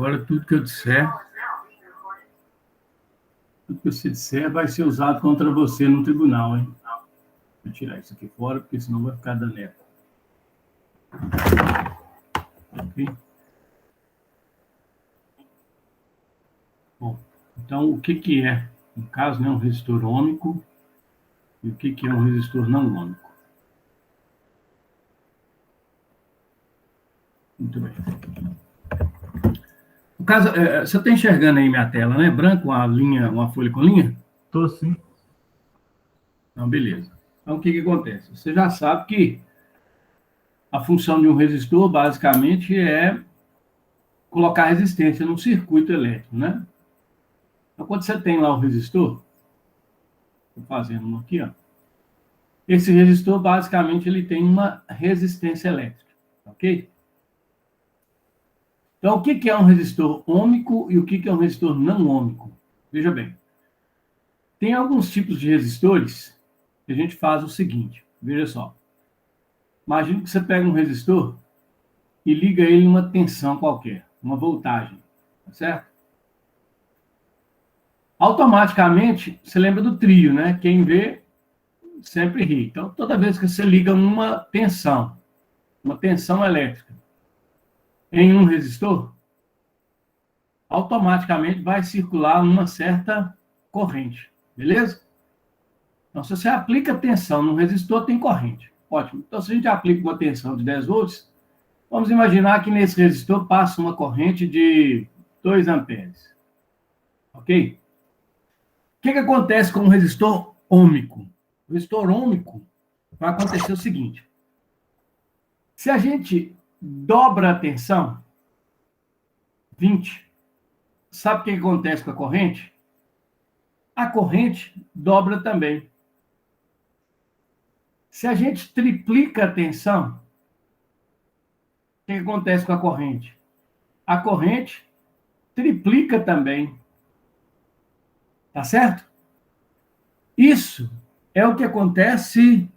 Agora, tudo que eu disser vai ser usado contra você no tribunal, hein? Vou tirar isso aqui fora, porque senão vai ficar dando eco. Ok? Bom, então, o que é, no caso, né, um resistor ômico e o que é um resistor não ômico? Muito bem. No caso, você está enxergando aí minha tela, né? Branco, uma folha com linha? Tô sim. Então, beleza. Então, o que acontece? Você já sabe que a função de um resistor, basicamente, é colocar resistência num circuito elétrico, né? Então, quando você tem lá o resistor, estou fazendo um aqui, ó. Esse resistor, basicamente, ele tem uma resistência elétrica, ok? Então, o que é um resistor ômico e o que é um resistor não ômico? Veja bem, tem alguns tipos de resistores que a gente faz o seguinte, veja só. Imagina que você pega um resistor e liga ele numa tensão qualquer, uma voltagem, tá certo? Automaticamente, você lembra do trio, né? Quem vê sempre ri. Então, toda vez que você liga uma tensão elétrica em um resistor, automaticamente vai circular uma certa corrente, beleza? Então, se você aplica tensão no resistor, tem corrente. Ótimo. Então, se a gente aplica uma tensão de 10 volts, vamos imaginar que nesse resistor passa uma corrente de 2 amperes. Ok? O que acontece com o resistor ômico? O resistor ômico vai acontecer o seguinte. Se a gente dobra a tensão, 20, sabe o que acontece com a corrente? A corrente dobra também. Se a gente triplica a tensão, o que acontece com a corrente? A corrente triplica também. Tá certo? Isso é o que acontece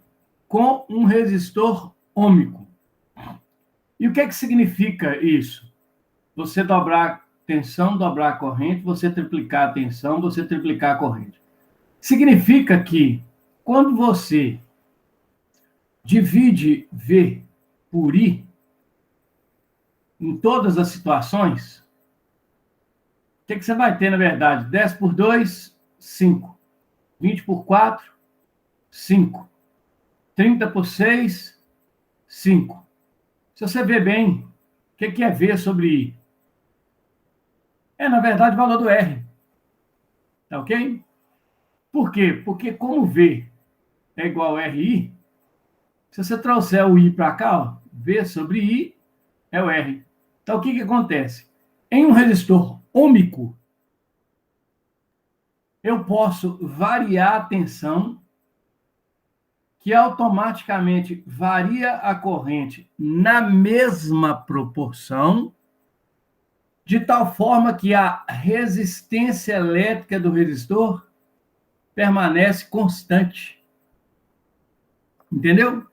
com um resistor ômico. E o que significa isso? Você dobrar a tensão, dobrar a corrente, você triplicar a tensão, você triplicar a corrente. Significa que quando você divide V por I em todas as situações, o que você vai ter, na verdade? 10 por 2, 5. 20 por 4, 5. 30 por 6, 5. Se você ver bem, o que é V sobre I? É, na verdade, o valor do R. Tá ok? Por quê? Porque como V é igual a RI, se você trouxer o I para cá, ó, V sobre I é o R. Então, o que acontece? Em um resistor ômico, eu posso variar a tensão, que automaticamente varia a corrente na mesma proporção, de tal forma que a resistência elétrica do resistor permanece constante. Entendeu?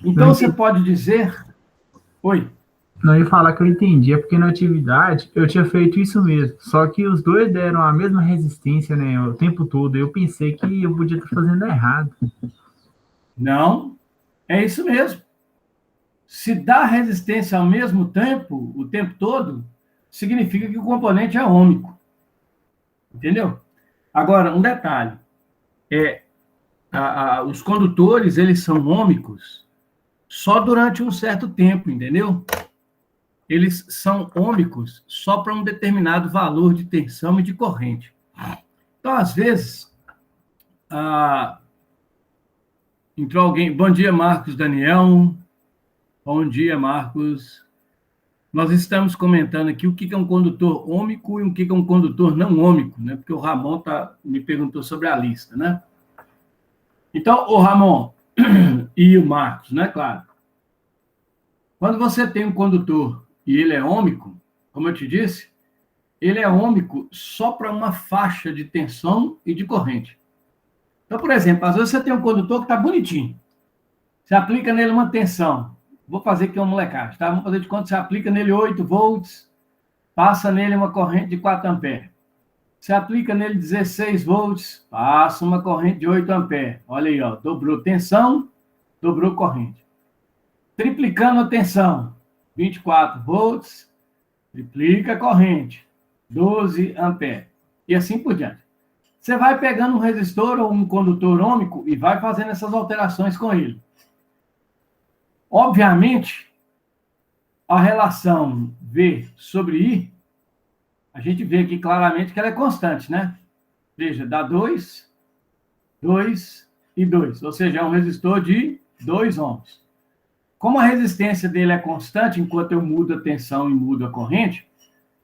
Então, você pode dizer... Oi? Não ia falar que eu entendi, é porque na atividade eu tinha feito isso mesmo. Só que os dois deram a mesma resistência, né, o tempo todo. Eu pensei que eu podia estar fazendo errado. Não, é isso mesmo. Se dá resistência ao mesmo tempo, o tempo todo, significa que o componente é ômico. Entendeu? Agora, um detalhe. Os condutores, eles são ômicos só durante um certo tempo, entendeu? Eles são ômicos só para um determinado valor de tensão e de corrente. Então, às vezes, entrou alguém... Bom dia, Marcos Daniel. Bom dia, Marcos. Nós estamos comentando aqui o que é um condutor ômico e o que é um condutor não ômico, né? Porque o Ramon me perguntou sobre a lista, né? Então, o Ramon e o Marcos, né? Claro. Quando você tem um condutor e ele é ômico, como eu te disse, ele é ômico só para uma faixa de tensão e de corrente. Então, por exemplo, às vezes você tem um condutor que está bonitinho. Você aplica nele uma tensão. Vou fazer aqui uma molecagem, tá? Vamos fazer de conta que você aplica nele 8 volts passa nele uma corrente de 4 amperes. Você aplica nele 16 volts, passa uma corrente de 8 amperes. Olha aí, ó, dobrou tensão, dobrou corrente. Triplicando a tensão, 24 volts, triplica a corrente, 12 amperes. E assim por diante. Você vai pegando um resistor ou um condutor ômico e vai fazendo essas alterações com ele. Obviamente, a relação V sobre I, a gente vê aqui claramente que ela é constante, né? Veja, dá 2, 2 e 2. Ou seja, é um resistor de 2 ohms. Como a resistência dele é constante, enquanto eu mudo a tensão e mudo a corrente,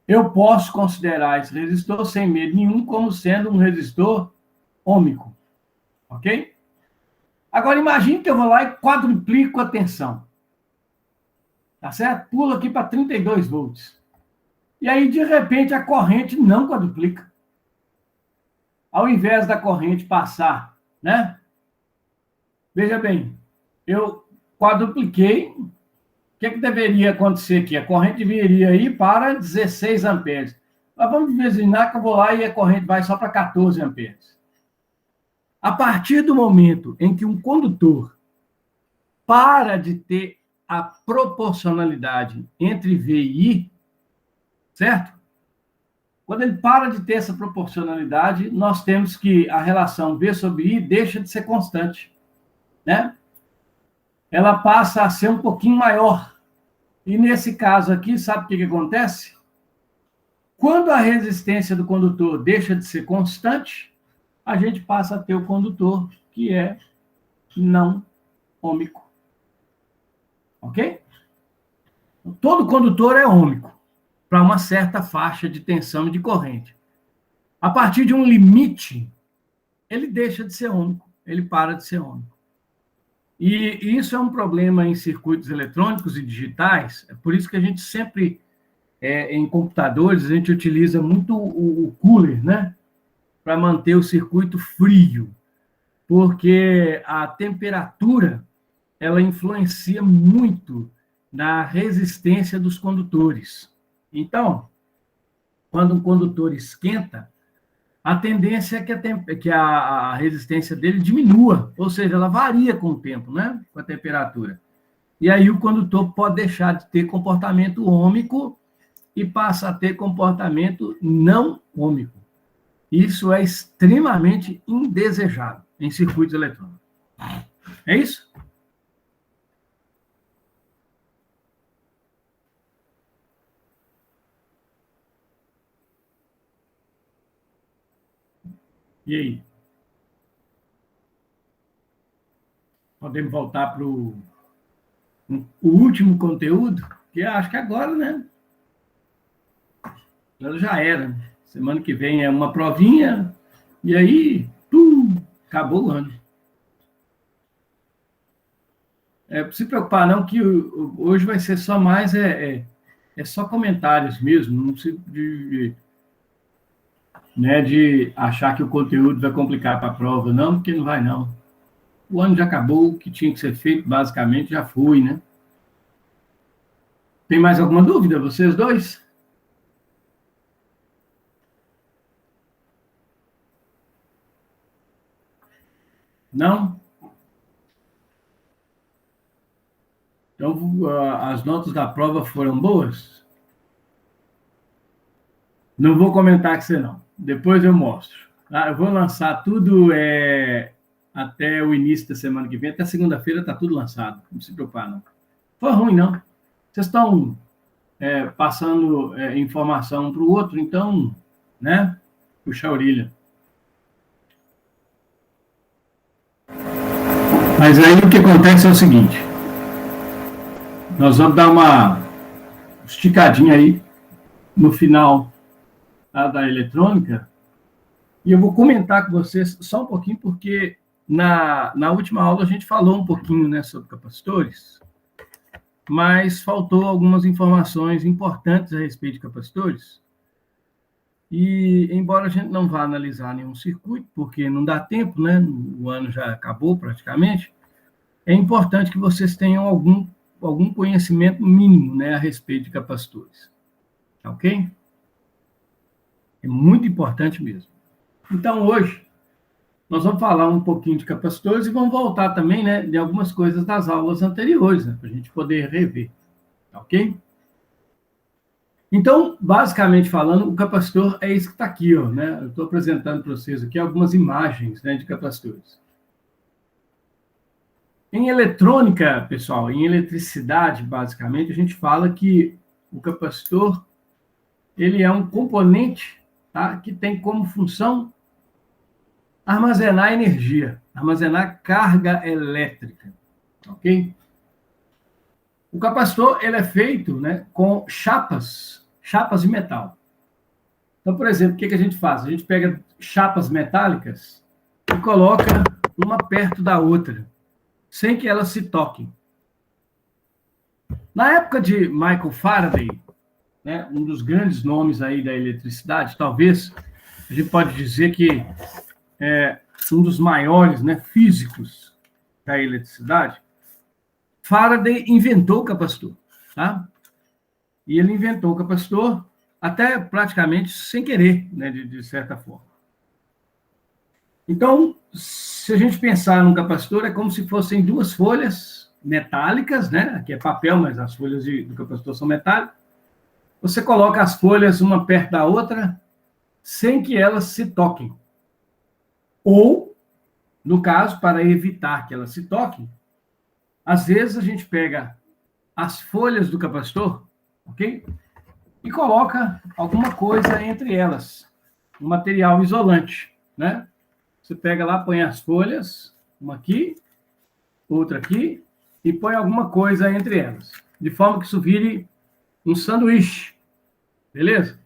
eu posso considerar esse resistor, sem medo nenhum, como sendo um resistor ômico. Ok? Agora, imagine que eu vou lá e quadruplico a tensão. Tá certo? Pulo aqui para 32 volts. E aí, de repente, a corrente não quadruplica. Ao invés da corrente passar, né? Veja bem, eu quadrupliquei. O que deveria acontecer aqui? A corrente deveria ir para 16 amperes. Mas vamos imaginar que eu vou lá e a corrente vai só para 14 amperes. A partir do momento em que um condutor para de ter a proporcionalidade entre V e I, certo? Quando ele para de ter essa proporcionalidade, nós temos que a relação V sobre I deixa de ser constante, né? Ela passa a ser um pouquinho maior. E nesse caso aqui, sabe o que acontece? Quando a resistência do condutor deixa de ser constante, a gente passa a ter o condutor que é não ômico. Ok? Todo condutor é ômico, para uma certa faixa de tensão e de corrente. A partir de um limite, ele deixa de ser ômico, ele para de ser ômico. E isso é um problema em circuitos eletrônicos e digitais, é por isso que a gente sempre, em computadores, a gente utiliza muito o cooler, né? Para manter o circuito frio, porque a temperatura, ela influencia muito na resistência dos condutores. Então, quando um condutor esquenta, a tendência é que a resistência dele diminua, ou seja, ela varia com o tempo, né? Com a temperatura. E aí o condutor pode deixar de ter comportamento ômico e passa a ter comportamento não ômico. Isso é extremamente indesejado em circuitos eletrônicos. É isso? E aí? Podemos voltar para o último conteúdo? Que acho que agora, né? Agora já era. Semana que vem é uma provinha, e aí, acabou o ano. Não se preocupar, não, que hoje vai ser só mais, só comentários mesmo, não se de achar que o conteúdo vai complicar para a prova, não, porque não vai, não. O ano já acabou, o que tinha que ser feito, basicamente, já foi, né? Tem mais alguma dúvida, vocês dois? Não? Então, as notas da prova foram boas? Não vou comentar com você, não. Depois eu mostro. Eu vou lançar tudo até o início da semana que vem. Até segunda-feira está tudo lançado. Não se preocupar, não. Foi ruim, não. Vocês estão passando informação um para o outro, então, né? Puxar a orelha. Mas aí o que acontece é o seguinte. Nós vamos dar uma esticadinha aí no final da eletrônica, e eu vou comentar com vocês só um pouquinho, porque na última aula a gente falou um pouquinho, né, sobre capacitores, mas faltou algumas informações importantes a respeito de capacitores, e embora a gente não vá analisar nenhum circuito, porque não dá tempo, né, o ano já acabou praticamente, é importante que vocês tenham algum conhecimento mínimo, né, a respeito de capacitores. Ok? É muito importante mesmo. Então, hoje, nós vamos falar um pouquinho de capacitores e vamos voltar também, né, de algumas coisas das aulas anteriores, né, para a gente poder rever, ok? Então, basicamente falando, o capacitor é isso que está aqui, ó, né? Eu estou apresentando para vocês aqui algumas imagens, né, de capacitores. Em eletrônica, pessoal, em eletricidade, basicamente, a gente fala que o capacitor ele é um componente, tá, que tem como função armazenar energia, armazenar carga elétrica, ok? O capacitor ele é feito, né, com chapas de metal. Então, por exemplo, o que a gente faz? A gente pega chapas metálicas e coloca uma perto da outra, sem que elas se toquem. Na época de Michael Faraday, né, um dos grandes nomes aí da eletricidade, talvez a gente pode dizer que é um dos maiores, né, físicos da eletricidade, Faraday inventou o capacitor, tá? E ele inventou o capacitor até praticamente sem querer, né, de certa forma. Então, se a gente pensar num capacitor, é como se fossem duas folhas metálicas, né? Aqui é papel, mas as folhas do capacitor são metálicas. Você coloca as folhas uma perto da outra, sem que elas se toquem. Ou, no caso, para evitar que elas se toquem, às vezes a gente pega as folhas do capacitor, ok? E coloca alguma coisa entre elas, um material isolante, né? Você pega lá, põe as folhas, uma aqui, outra aqui, e põe alguma coisa entre elas, de forma que isso vire um sanduíche, beleza?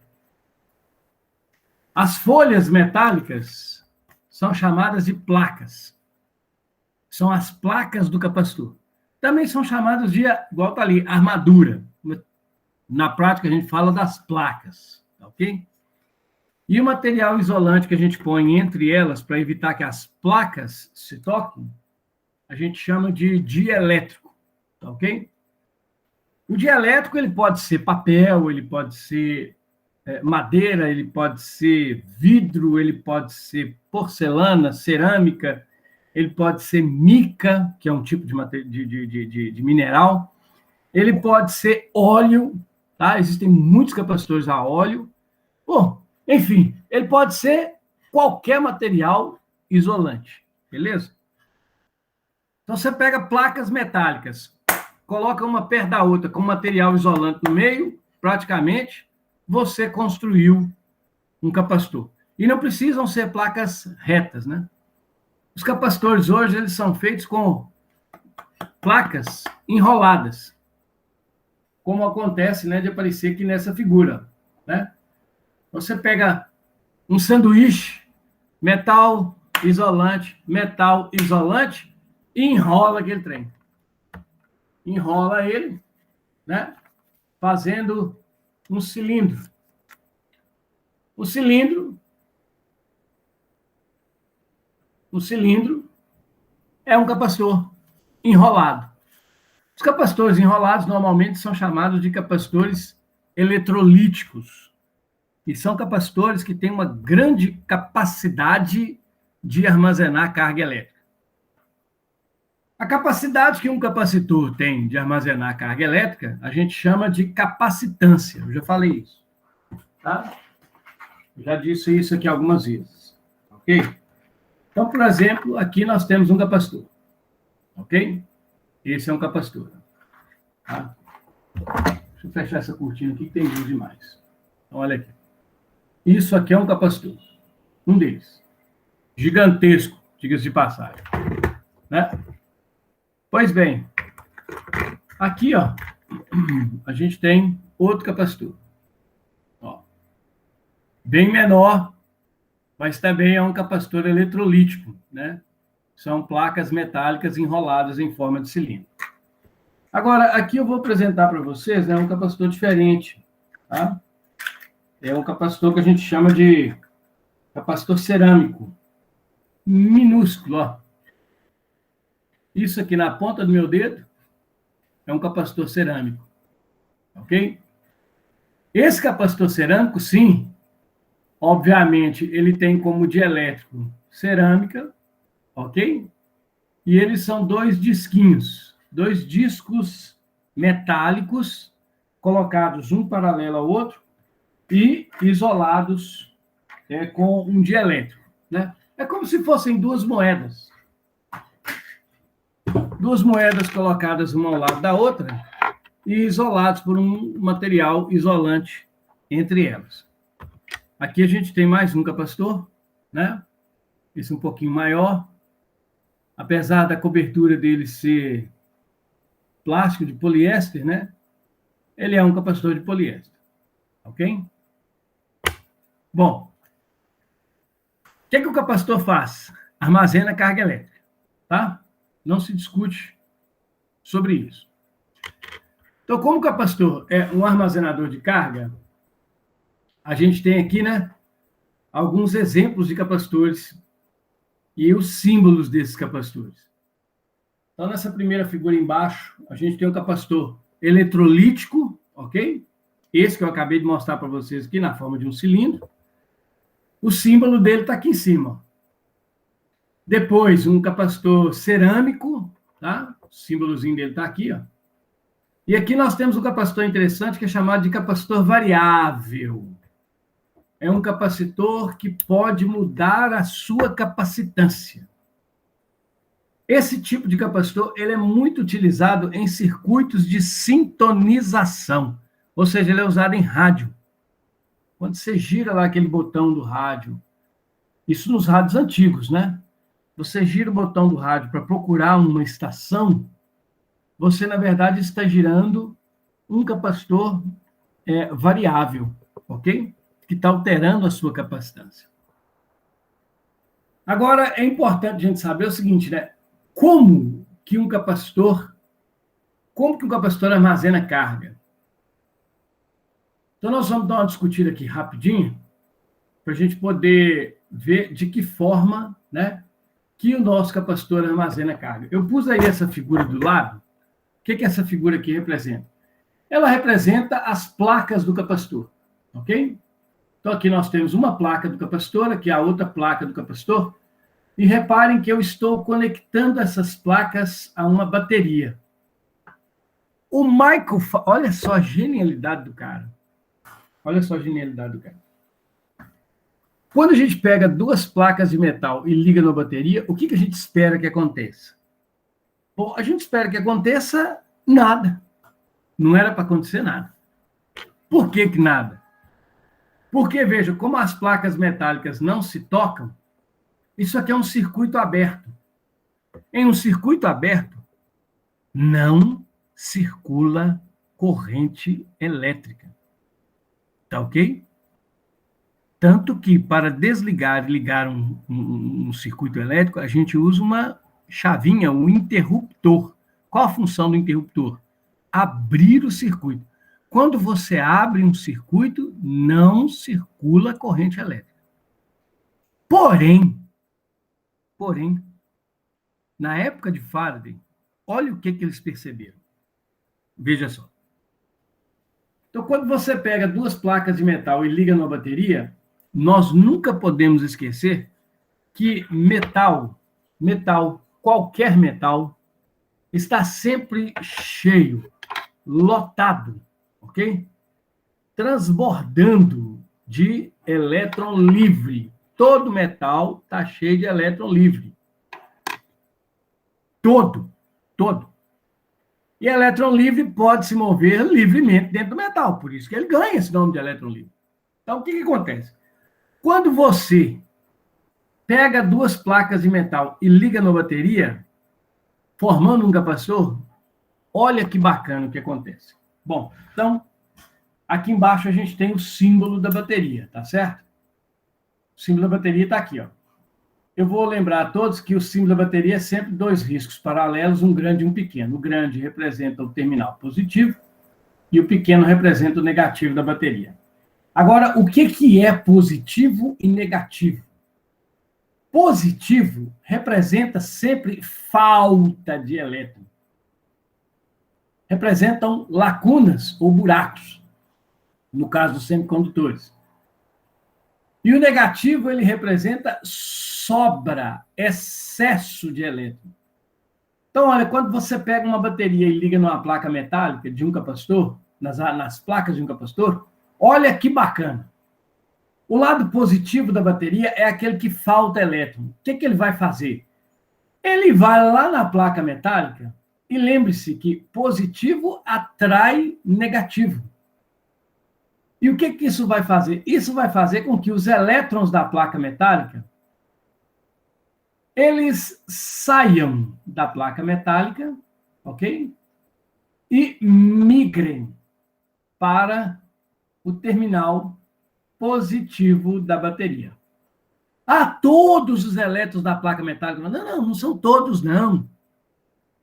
As folhas metálicas são chamadas de placas. São as placas do capacitor. Também são chamadas de, igual está ali, armadura. Na prática, a gente fala das placas, ok? E o material isolante que a gente põe entre elas para evitar que as placas se toquem, a gente chama de dielétrico, ok? O dielétrico ele pode ser papel, ele pode ser madeira, ele pode ser vidro, ele pode ser porcelana, cerâmica, ele pode ser mica, que é um tipo de mineral, ele pode ser óleo, tá? Existem muitos capacitores a óleo. Bom, enfim, ele pode ser qualquer material isolante, beleza? Então, você pega placas metálicas, coloca uma perto da outra com material isolante no meio, praticamente, você construiu um capacitor. E não precisam ser placas retas, né? Os capacitores hoje, eles são feitos com placas enroladas, como acontece, né, de aparecer aqui nessa figura, né? Você pega um sanduíche, metal isolante, e enrola aquele trem. Enrola ele, né? Fazendo um cilindro. O cilindro é um capacitor enrolado. Os capacitores enrolados normalmente são chamados de capacitores eletrolíticos. E são capacitores que têm uma grande capacidade de armazenar carga elétrica. A capacidade que um capacitor tem de armazenar carga elétrica, a gente chama de capacitância. Eu já falei isso. Tá? Eu já disse isso aqui algumas vezes. Ok? Então, por exemplo, aqui nós temos um capacitor. Ok? Esse é um capacitor. Tá? Deixa eu fechar essa cortina aqui que tem luz demais. Então, olha aqui. Isso aqui é um capacitor. Um deles. Gigantesco, diga-se de passagem. Né? Pois bem, aqui, ó, a gente tem outro capacitor. Ó, bem menor, mas também é um capacitor eletrolítico, né? São placas metálicas enroladas em forma de cilindro. Agora, aqui eu vou apresentar para vocês, né, um capacitor diferente, tá? É um capacitor que a gente chama de capacitor cerâmico. Minúsculo, ó. Isso aqui na ponta do meu dedo é um capacitor cerâmico. Ok? Esse capacitor cerâmico, sim, Obviamente, ele tem como dielétrico cerâmica, ok? E eles são dois disquinhos, dois discos metálicos, colocados um paralelo ao outro e isolados com um dielétrico, né? É como se fossem duas moedas. Duas moedas colocadas uma ao lado da outra e isolados por um material isolante entre elas. Aqui a gente tem mais um capacitor, né? Esse um pouquinho maior. Apesar da cobertura dele ser plástico de poliéster, né? Ele é um capacitor de poliéster, ok? Bom, o que o capacitor faz? Armazena carga elétrica, tá? Não se discute sobre isso. Então, como o capacitor é um armazenador de carga, a gente tem aqui, né, alguns exemplos de capacitores e os símbolos desses capacitores. Então, nessa primeira figura embaixo, a gente tem um capacitor eletrolítico, ok? Esse que eu acabei de mostrar para vocês aqui, na forma de um cilindro. O símbolo dele está aqui em cima. Depois, um capacitor cerâmico, tá? O símbolozinho dele está aqui, ó. E aqui nós temos um capacitor interessante que é chamado de capacitor variável. É um capacitor que pode mudar a sua capacitância. Esse tipo de capacitor ele é muito utilizado em circuitos de sintonização, ou seja, ele é usado em rádio. Quando você gira lá aquele botão do rádio, isso nos rádios antigos, né? Você gira o botão do rádio para procurar uma estação, você, na verdade, está girando um capacitor variável, ok? Que está alterando a sua capacitância. Agora, é importante a gente saber o seguinte, né? Como que um capacitor armazena carga? Então, nós vamos dar uma discutida aqui rapidinho, para a gente poder ver de que forma, né, que o nosso capacitor armazena carga. Eu pus aí essa figura do lado. O que essa figura aqui representa? Ela representa as placas do capacitor, ok? Então, aqui nós temos uma placa do capacitor, aqui a outra placa do capacitor, e reparem que eu estou conectando essas placas a uma bateria. O Michael, olha só a genialidade do cara. Olha só a genialidade do cara. Quando a gente pega duas placas de metal e liga na bateria, o que a gente espera que aconteça? Bom, a gente espera que aconteça nada. Não era para acontecer nada. Por que nada? Porque, veja, como as placas metálicas não se tocam, isso aqui é um circuito aberto. Em um circuito aberto, não circula corrente elétrica. Tá ok? Tanto que, para desligar e ligar um circuito elétrico, a gente usa uma chavinha, um interruptor. Qual a função do interruptor? Abrir o circuito. Quando você abre um circuito, não circula corrente elétrica. Porém, na época de Faraday, olha o que eles perceberam. Veja só. Então, quando você pega duas placas de metal e liga numa bateria, nós nunca podemos esquecer que metal, qualquer metal, está sempre cheio, lotado, ok? Transbordando de elétron livre. Todo metal está cheio de elétron livre. Todo. E elétron livre pode se mover livremente dentro do metal, por isso que ele ganha esse nome de elétron livre. Então, o que acontece? Quando você pega duas placas de metal e liga na bateria, formando um capacitor, olha que bacana o que acontece. Bom, então, aqui embaixo a gente tem o símbolo da bateria, tá certo? O símbolo da bateria está aqui, ó. Eu vou lembrar a todos que o símbolo da bateria é sempre dois riscos paralelos, um grande e um pequeno. O grande representa o terminal positivo e o pequeno representa o negativo da bateria. Agora, o que é positivo e negativo? Positivo representa sempre falta de elétron. Representam lacunas ou buracos, no caso dos semicondutores. E o negativo, ele representa sobra, excesso de elétron. Então, olha, quando você pega uma bateria e liga numa placa metálica de um capacitor, nas placas de um capacitor, olha que bacana. O lado positivo da bateria é aquele que falta elétron. O que ele vai fazer? Ele vai lá na placa metálica e lembre-se que positivo atrai negativo. E o que isso vai fazer? Isso vai fazer com que os elétrons da placa metálica eles saiam da placa metálica, ok? E migrem para o terminal positivo da bateria. Ah, todos os elétrons da placa metálica. Não são todos, não.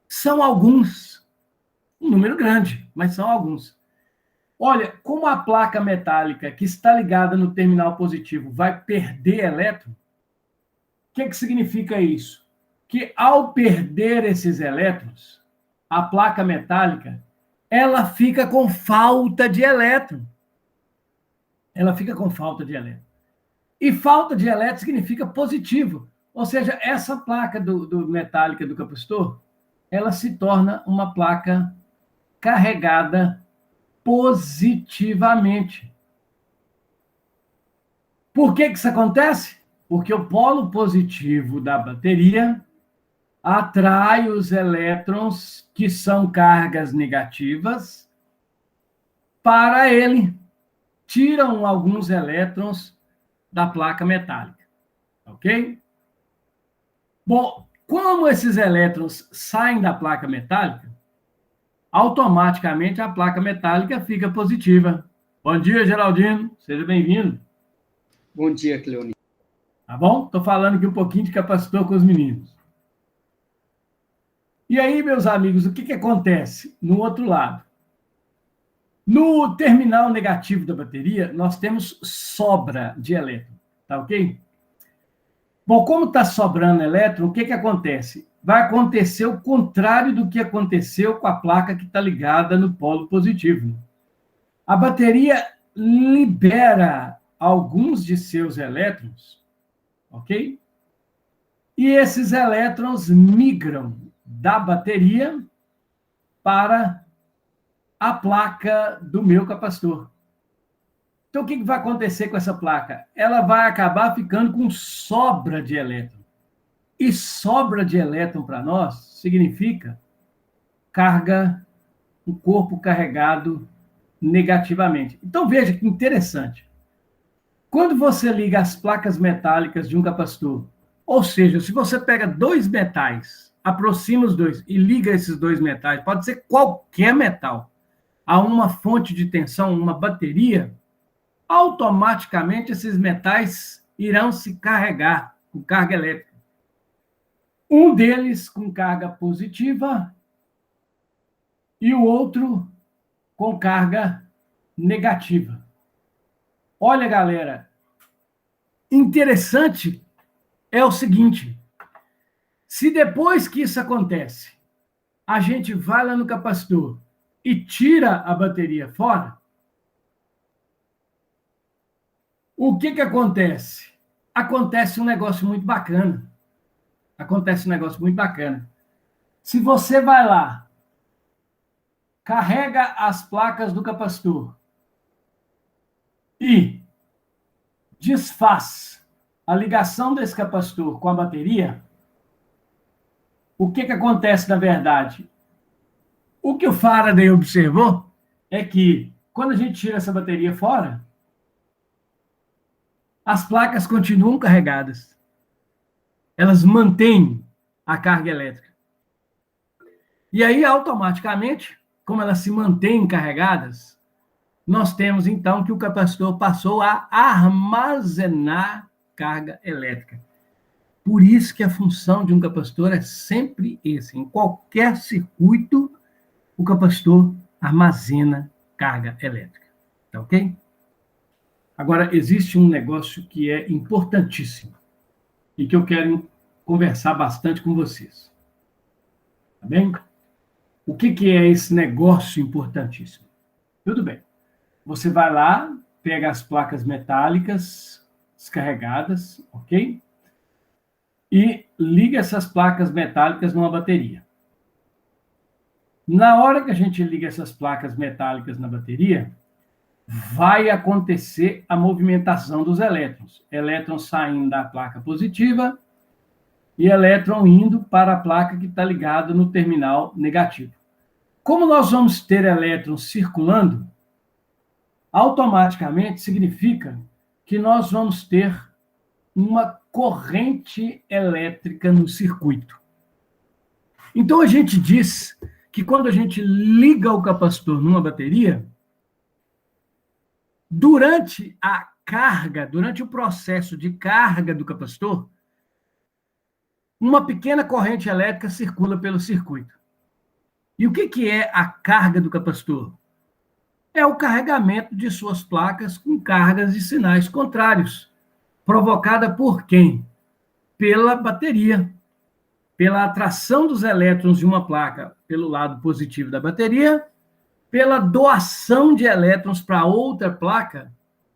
São alguns. Um número grande, mas são alguns. Olha, como a placa metálica que está ligada no terminal positivo vai perder elétron, o que significa isso? Que ao perder esses elétrons, a placa metálica, ela fica com falta de elétron. Ela fica com falta de elétron. E falta de elétron significa positivo. Ou seja, essa placa metálica do capacitor, ela se torna uma placa carregada positivamente. Por que isso acontece? Porque o polo positivo da bateria atrai os elétrons, que são cargas negativas, para ele. Tiram alguns elétrons da placa metálica. Ok? Bom, como esses elétrons saem da placa metálica, automaticamente a placa metálica fica positiva. Bom dia, Geraldino. Seja bem-vindo. Bom dia, Cleoni. Tá bom? Estou falando aqui um pouquinho de capacitor com os meninos. E aí, meus amigos, o que acontece no outro lado? No terminal negativo da bateria, nós temos sobra de elétron. Tá ok? Bom, como está sobrando elétron, o que acontece? Vai acontecer o contrário do que aconteceu com a placa que está ligada no polo positivo. A bateria libera alguns de seus elétrons, ok? E esses elétrons migram da bateria para a placa do meu capacitor. Então, o que vai acontecer com essa placa? Ela vai acabar ficando com sobra de elétron. E sobra de elétron para nós significa carga, o corpo carregado negativamente. Então, veja que interessante. Quando você liga as placas metálicas de um capacitor, ou seja, se você pega dois metais, aproxima os dois e liga esses dois metais, pode ser qualquer metal, a uma fonte de tensão, uma bateria, automaticamente esses metais irão se carregar com carga elétrica. Um deles com carga positiva e o outro com carga negativa. Olha, galera, interessante é o seguinte: se depois que isso acontece, a gente vai lá no capacitor e tira a bateria fora, o que acontece? Acontece um negócio muito bacana. Se você vai lá, carrega as placas do capacitor e desfaz a ligação desse capacitor com a bateria, o que acontece na verdade? O que o Faraday observou é que, quando a gente tira essa bateria fora, as placas continuam carregadas. Elas mantêm a carga elétrica. E aí, automaticamente, como elas se mantêm carregadas, nós temos, então, que o capacitor passou a armazenar carga elétrica. Por isso que a função de um capacitor é sempre esse. Em qualquer circuito, o capacitor armazena carga elétrica. Tá ok? Agora, existe um negócio que é importantíssimo e que eu quero conversar bastante com vocês. Tá bem? O que é esse negócio importantíssimo? Tudo bem. Você vai lá, pega as placas metálicas, descarregadas, ok? E liga essas placas metálicas numa bateria. Na hora que a gente liga essas placas metálicas na bateria, vai acontecer a movimentação dos elétrons. Elétrons saindo da placa positiva e elétron indo para a placa que está ligada no terminal negativo. Como nós vamos ter elétrons circulando, automaticamente significa que nós vamos ter uma corrente elétrica no circuito. Então, a gente diz que quando a gente liga o capacitor numa bateria, durante a carga, durante o processo de carga do capacitor, uma pequena corrente elétrica circula pelo circuito. E o que é a carga do capacitor? É o carregamento de suas placas com cargas e sinais contrários, provocada por quem? Pela bateria. Pela atração dos elétrons de uma placa pelo lado positivo da bateria, pela doação de elétrons para outra placa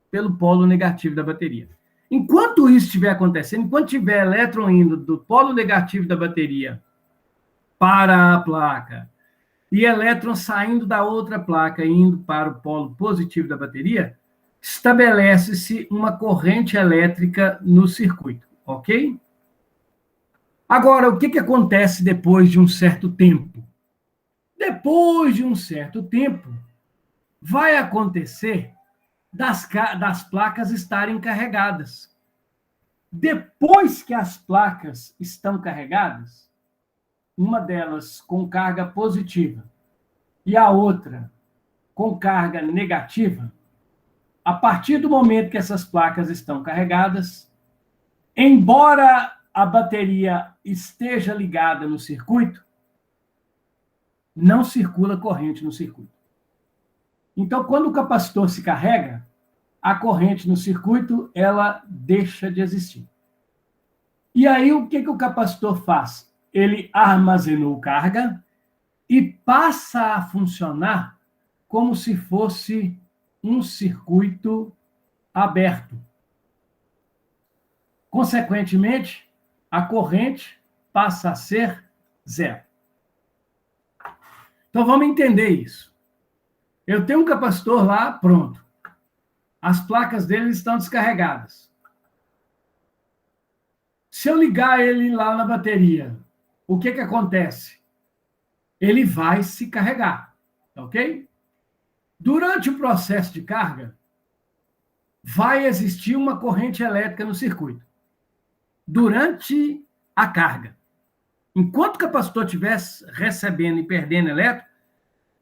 pelo polo negativo da bateria. Enquanto isso estiver acontecendo, enquanto tiver elétron indo do polo negativo da bateria para a placa e elétron saindo da outra placa e indo para o polo positivo da bateria, estabelece-se uma corrente elétrica no circuito, ok? Agora, o que acontece depois de um certo tempo? Depois de um certo tempo, vai acontecer das placas estarem carregadas. Depois que as placas estão carregadas, uma delas com carga positiva e a outra com carga negativa, a partir do momento que essas placas estão carregadas, embora a bateria esteja ligada no circuito, não circula corrente no circuito. Então, quando o capacitor se carrega, a corrente no circuito, ela deixa de existir. E aí, o que o capacitor faz? Ele armazenou carga e passa a funcionar como se fosse um circuito aberto. Consequentemente, a corrente passa a ser zero. Então, vamos entender isso. Eu tenho um capacitor lá, pronto. As placas dele estão descarregadas. Se eu ligar ele lá na bateria, o que acontece? Ele vai se carregar, ok? Durante o processo de carga, vai existir uma corrente elétrica no circuito. Durante a carga. Enquanto o capacitor estiver recebendo e perdendo elétron,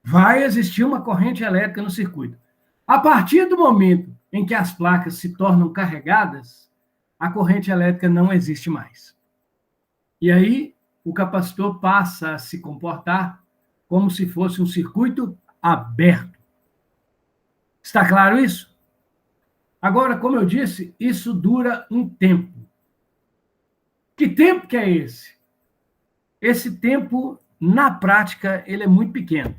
vai existir uma corrente elétrica no circuito. A partir do momento em que as placas se tornam carregadas, a corrente elétrica não existe mais. E aí, o capacitor passa a se comportar como se fosse um circuito aberto. Está claro isso? Agora, como eu disse, isso dura um tempo. Que tempo que é esse? Esse tempo, na prática, ele é muito pequeno.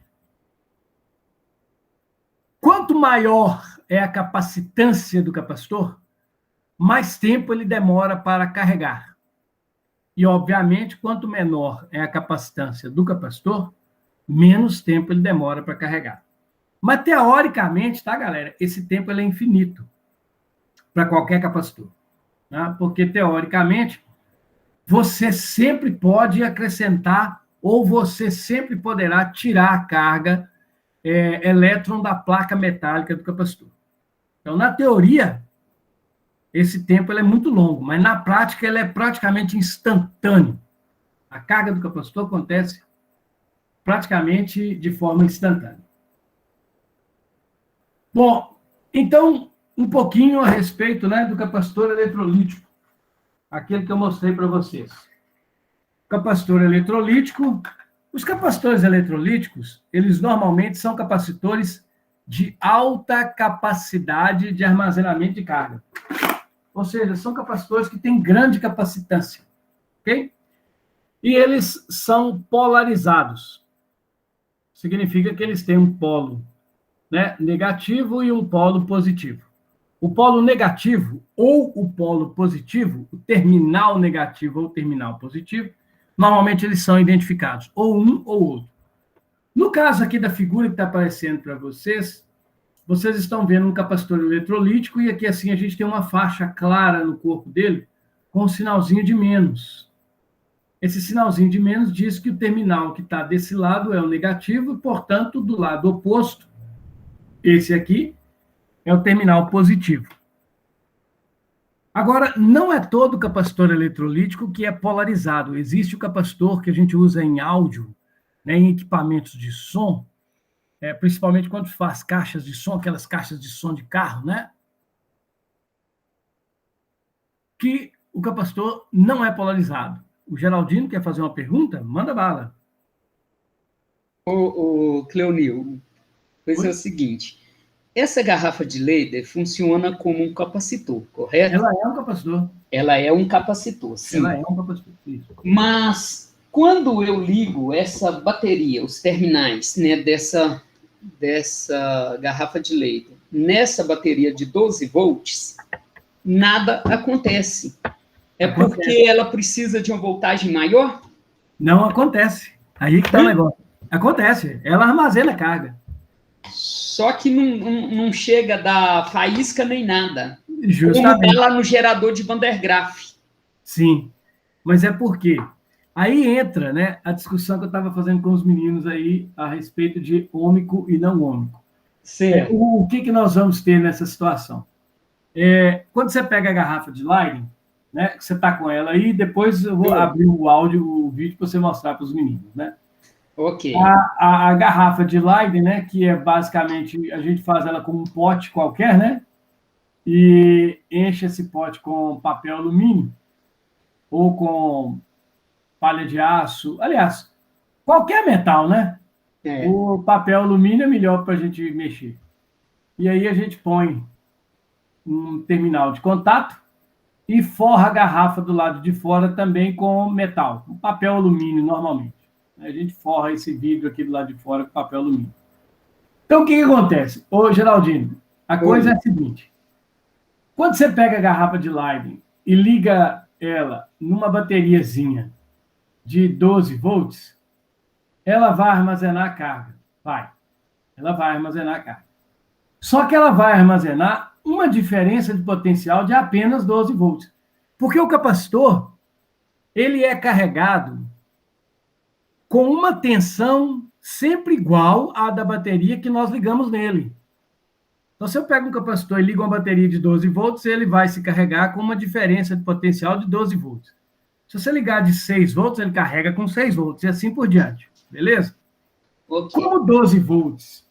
Quanto maior é a capacitância do capacitor, mais tempo ele demora para carregar. E, obviamente, quanto menor é a capacitância do capacitor, menos tempo ele demora para carregar. Mas, teoricamente, tá, galera? Esse tempo ele é infinito para qualquer capacitor. Tá? Porque, teoricamente, você sempre pode acrescentar ou você sempre poderá tirar a carga elétron da placa metálica do capacitor. Então, na teoria, esse tempo ele é muito longo, mas na prática ele é praticamente instantâneo. A carga do capacitor acontece praticamente de forma instantânea. Bom, então, um pouquinho a respeito, né, do capacitor eletrolítico, aquele que eu mostrei para vocês. Capacitor eletrolítico. Os capacitores eletrolíticos, eles normalmente são capacitores de alta capacidade de armazenamento de carga. Ou seja, são capacitores que têm grande capacitância, ok? E eles são polarizados. Significa que eles têm um polo, né, negativo e um polo positivo. O polo negativo ou o polo positivo, o terminal negativo ou o terminal positivo, normalmente eles são identificados, ou um ou outro. No caso aqui da figura que está aparecendo para vocês, vocês estão vendo um capacitor eletrolítico e aqui assim a gente tem uma faixa clara no corpo dele com um sinalzinho de menos. Esse sinalzinho de menos diz que o terminal que está desse lado é o negativo e, portanto, do lado oposto, esse aqui, é o terminal positivo. Agora, não é todo capacitor eletrolítico que é polarizado. Existe o capacitor que a gente usa em áudio, né, em equipamentos de som, principalmente quando faz caixas de som, aquelas caixas de som de carro, né? Que o capacitor não é polarizado. O Geraldino quer fazer uma pergunta? Manda bala. Cleonil, coisa é o seguinte, essa garrafa de Leyder funciona como um capacitor, correto? Ela é um capacitor. Ela é um capacitor, sim. Ela é um capacitor, isso. Mas, quando eu ligo essa bateria, os terminais, né, dessa garrafa de Leyder, nessa bateria de 12 volts, nada acontece. É porque ela precisa de uma voltagem maior? Não acontece. Aí que está o negócio. Acontece. Ela armazena carga. Só que não chega da faísca nem nada. Justamente. Como está lá no gerador de Van der Graaf. Sim. Mas é porque aí entra, né, a discussão que eu estava fazendo com os meninos aí a respeito de ômico e não ômico. Certo. O que nós vamos ter nessa situação? Quando você pega a garrafa de Leyden, né, você está com ela aí, depois eu vou abrir o áudio, o vídeo para você mostrar para os meninos, né? Ok. A garrafa de Leyden, né, que é basicamente, a gente faz ela com um pote qualquer, né? E enche esse pote com papel alumínio ou com palha de aço, aliás, qualquer metal, né? O papel alumínio é melhor para a gente mexer. E aí a gente põe um terminal de contato e forra a garrafa do lado de fora também com metal, um papel alumínio normalmente. A gente forra esse vidro aqui do lado de fora com papel alumínio. Então, o que acontece? Ô, Geraldino, a coisa é a seguinte. Quando você pega a garrafa de Leyden e liga ela numa bateriazinha de 12 volts, ela vai armazenar a carga. Ela vai armazenar a carga. Só que ela vai armazenar uma diferença de potencial de apenas 12 volts. Porque o capacitor, ele é carregado com uma tensão sempre igual à da bateria que nós ligamos nele. Então, se eu pego um capacitor e ligo uma bateria de 12 volts, ele vai se carregar com uma diferença de potencial de 12 volts. Se você ligar de 6 volts, ele carrega com 6 volts, e assim por diante. Beleza? Okay. Como 12 volts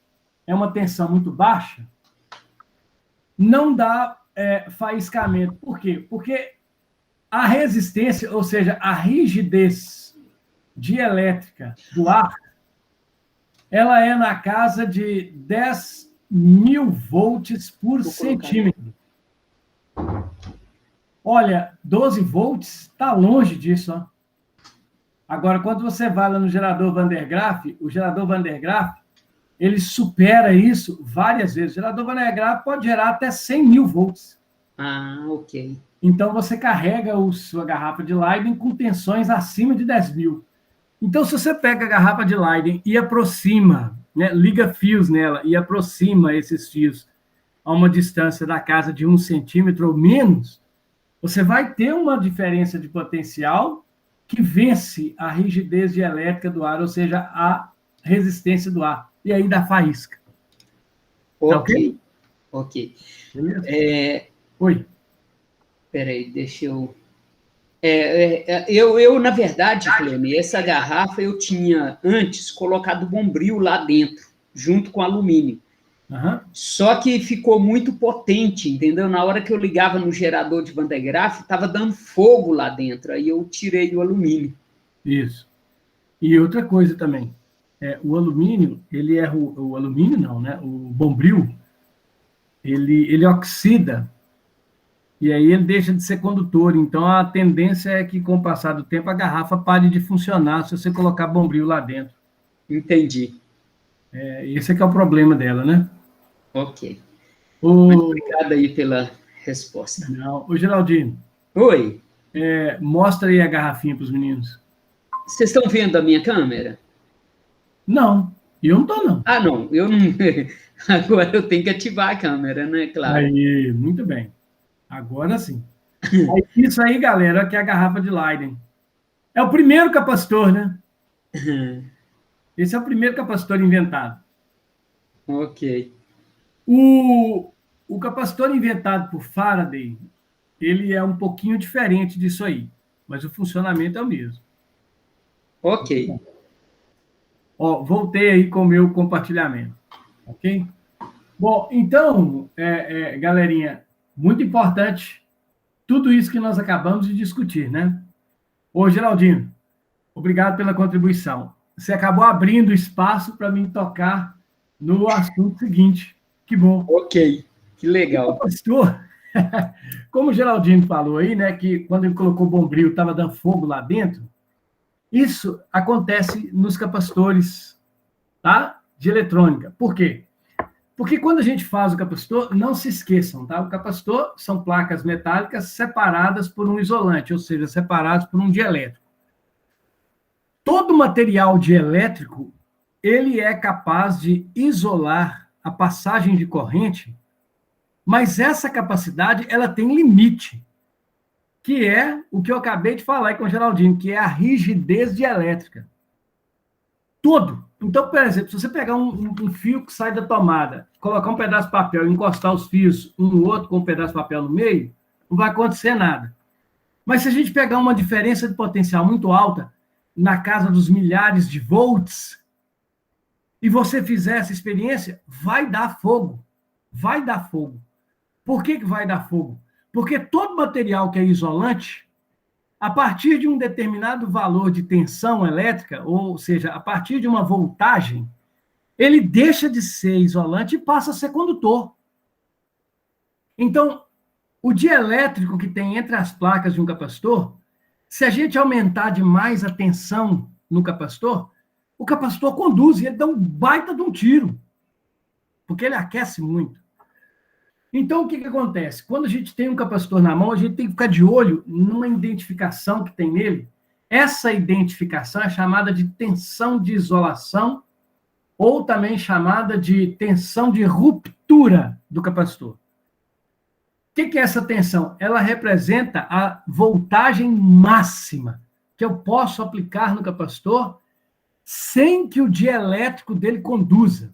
é uma tensão muito baixa, não dá faiscamento. Por quê? Porque a resistência, ou seja, a rigidez dielétrica do ar, ela é na casa de 10.000 volts por centímetro. Olha, 12 volts está longe disso. Ó. Agora, quando você vai lá no gerador Van der Graaf, o gerador Van der Graaf, ele supera isso várias vezes. O gerador Van der Graaf pode gerar até 100.000 volts. Ah, ok. Então, você carrega a sua garrafa de Leyden com tensões acima de 10.000. Então, se você pega a garrafa de Leyden e aproxima, né, liga fios nela e aproxima esses fios a uma distância da casa de 1 centímetro ou menos, você vai ter uma diferença de potencial que vence a rigidez dielétrica do ar, ou seja, a resistência do ar. E aí dá faísca. Ok. Tá ok. Beleza? Oi. Peraí, deixa eu... Eu, na verdade, Cleme, essa garrafa eu tinha antes colocado bombril lá dentro, junto com alumínio. Uhum. Só que ficou muito potente, entendeu? Na hora que eu ligava no gerador de Van der Graaf, estava dando fogo lá dentro, aí eu tirei o alumínio. Isso. E outra coisa também, o alumínio, ele é o alumínio não, né? O bombril, ele oxida, e aí ele deixa de ser condutor. Então, a tendência é que, com o passar do tempo, a garrafa pare de funcionar se você colocar bombril lá dentro. Entendi. Esse é que é o problema dela, né? Ok. O... Obrigado aí pela resposta. Não. Ô, Geraldinho, Oi, mostra aí a garrafinha para os meninos. vocês estão vendo a minha câmera? Não, eu não tô, não. Ah, não, eu não. Agora eu tenho que ativar a câmera, né? Claro. Aí, muito bem. Agora sim. Aí, isso aí, galera, que é a garrafa de Leiden. É o primeiro capacitor, né? Esse é o primeiro capacitor inventado. Ok. O capacitor inventado por Faraday, ele é um pouquinho diferente disso aí, mas o funcionamento é o mesmo. Ok. Ó, voltei aí com o meu compartilhamento, ok? Bom, então, galerinha, muito importante tudo isso que nós acabamos de discutir, né? Ô, Geraldinho, obrigado pela contribuição. Você acabou abrindo espaço para mim tocar no assunto seguinte. Que bom. Ok, que legal. Pastor, como o Geraldinho falou aí, né, que quando ele colocou o bombril estava dando fogo lá dentro, isso acontece nos capacitores, tá? De eletrônica. Por quê? Porque quando a gente faz o capacitor, não se esqueçam, tá? O capacitor são placas metálicas separadas por um isolante, ou seja, separadas por um dielétrico. Todo material dielétrico, ele é capaz de isolar a passagem de corrente, mas essa capacidade, ela tem limite, que é o que eu acabei de falar aí com o Geraldinho, que é a rigidez dielétrica. Todo. Então, por exemplo, se você pegar um fio que sai da tomada, colocar um pedaço de papel e encostar os fios um no outro com um pedaço de papel no meio, não vai acontecer nada. Mas se a gente pegar uma diferença de potencial muito alta, na casa dos milhares de volts, e você fizer essa experiência, vai dar fogo. Vai dar fogo. Por que vai dar fogo? Porque todo material que é isolante, a partir de um determinado valor de tensão elétrica, ou seja, a partir de uma voltagem, ele deixa de ser isolante e passa a ser condutor. Então, o dielétrico que tem entre as placas de um capacitor, se a gente aumentar demais a tensão no capacitor, o capacitor conduz e ele dá um baita de um tiro, porque ele aquece muito. Então, o que acontece? Quando a gente tem um capacitor na mão, a gente tem que ficar de olho numa identificação que tem nele. Essa identificação é chamada de tensão de isolação, ou também chamada de tensão de ruptura do capacitor. O que é essa tensão? Ela representa a voltagem máxima que eu posso aplicar no capacitor sem que o dielétrico dele conduza,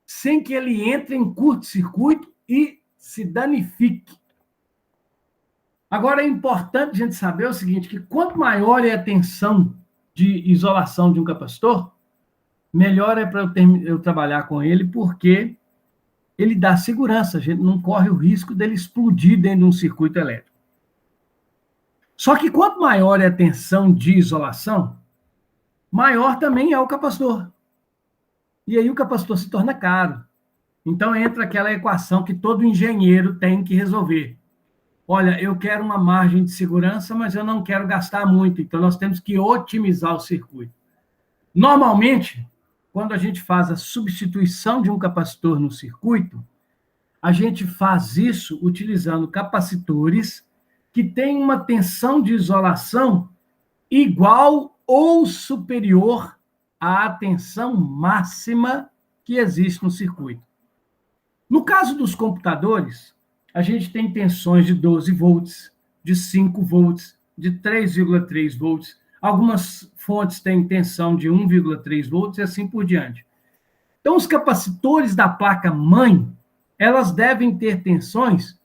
sem que ele entre em curto-circuito e se danifique. Agora, é importante a gente saber o seguinte, que quanto maior é a tensão de isolação de um capacitor, melhor é para eu trabalhar com ele, porque ele dá segurança, a gente não corre o risco dele explodir dentro de um circuito elétrico. Só que quanto maior é a tensão de isolação, maior também é o capacitor. E aí o capacitor se torna caro. Então entra aquela equação que todo engenheiro tem que resolver. Olha, eu quero uma margem de segurança, mas eu não quero gastar muito, então nós temos que otimizar o circuito. Normalmente, quando a gente faz a substituição de um capacitor no circuito, a gente faz isso utilizando capacitores que têm uma tensão de isolação igual ou superior à tensão máxima que existe no circuito. No caso dos computadores, a gente tem tensões de 12 volts, de 5 volts, de 3,3 volts. Algumas fontes têm tensão de 1,3 volts e assim por diante. Então, os capacitores da placa-mãe, elas devem ter tensões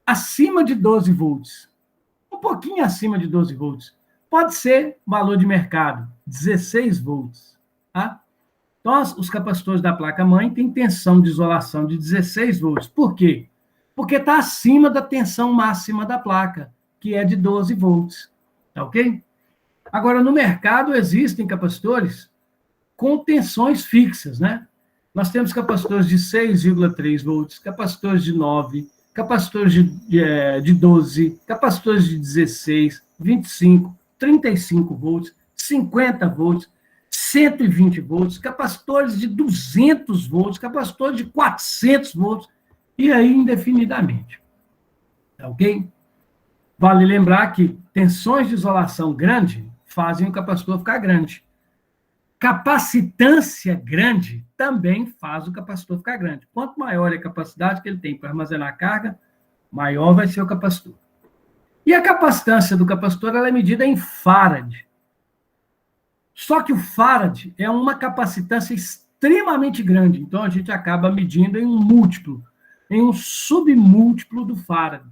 acima de 12 volts. Um pouquinho acima de 12 volts. Pode ser valor de mercado, 16 volts. Tá? Então, os capacitores da placa-mãe têm tensão de isolação de 16 volts. Por quê? Porque está acima da tensão máxima da placa, que é de 12 volts. Tá ok? Agora, no mercado, existem capacitores com tensões fixas, né? Nós temos capacitores de 6,3 volts, capacitores de 9, capacitores de 12, capacitores de 16, 25, 35 volts, 50 volts, 120 volts, capacitores de 200 volts, capacitores de 400 volts. e aí indefinidamente. Tá ok? Vale lembrar que tensões de isolação grande fazem o capacitor ficar grande. Capacitância grande também faz o capacitor ficar grande. Quanto maior é a capacidade que ele tem para armazenar carga, maior vai ser o capacitor. E a capacitância do capacitor ela é medida em farad. Só que o farad é uma capacitância extremamente grande, então a gente acaba medindo em um múltiplo, em um submúltiplo do farad.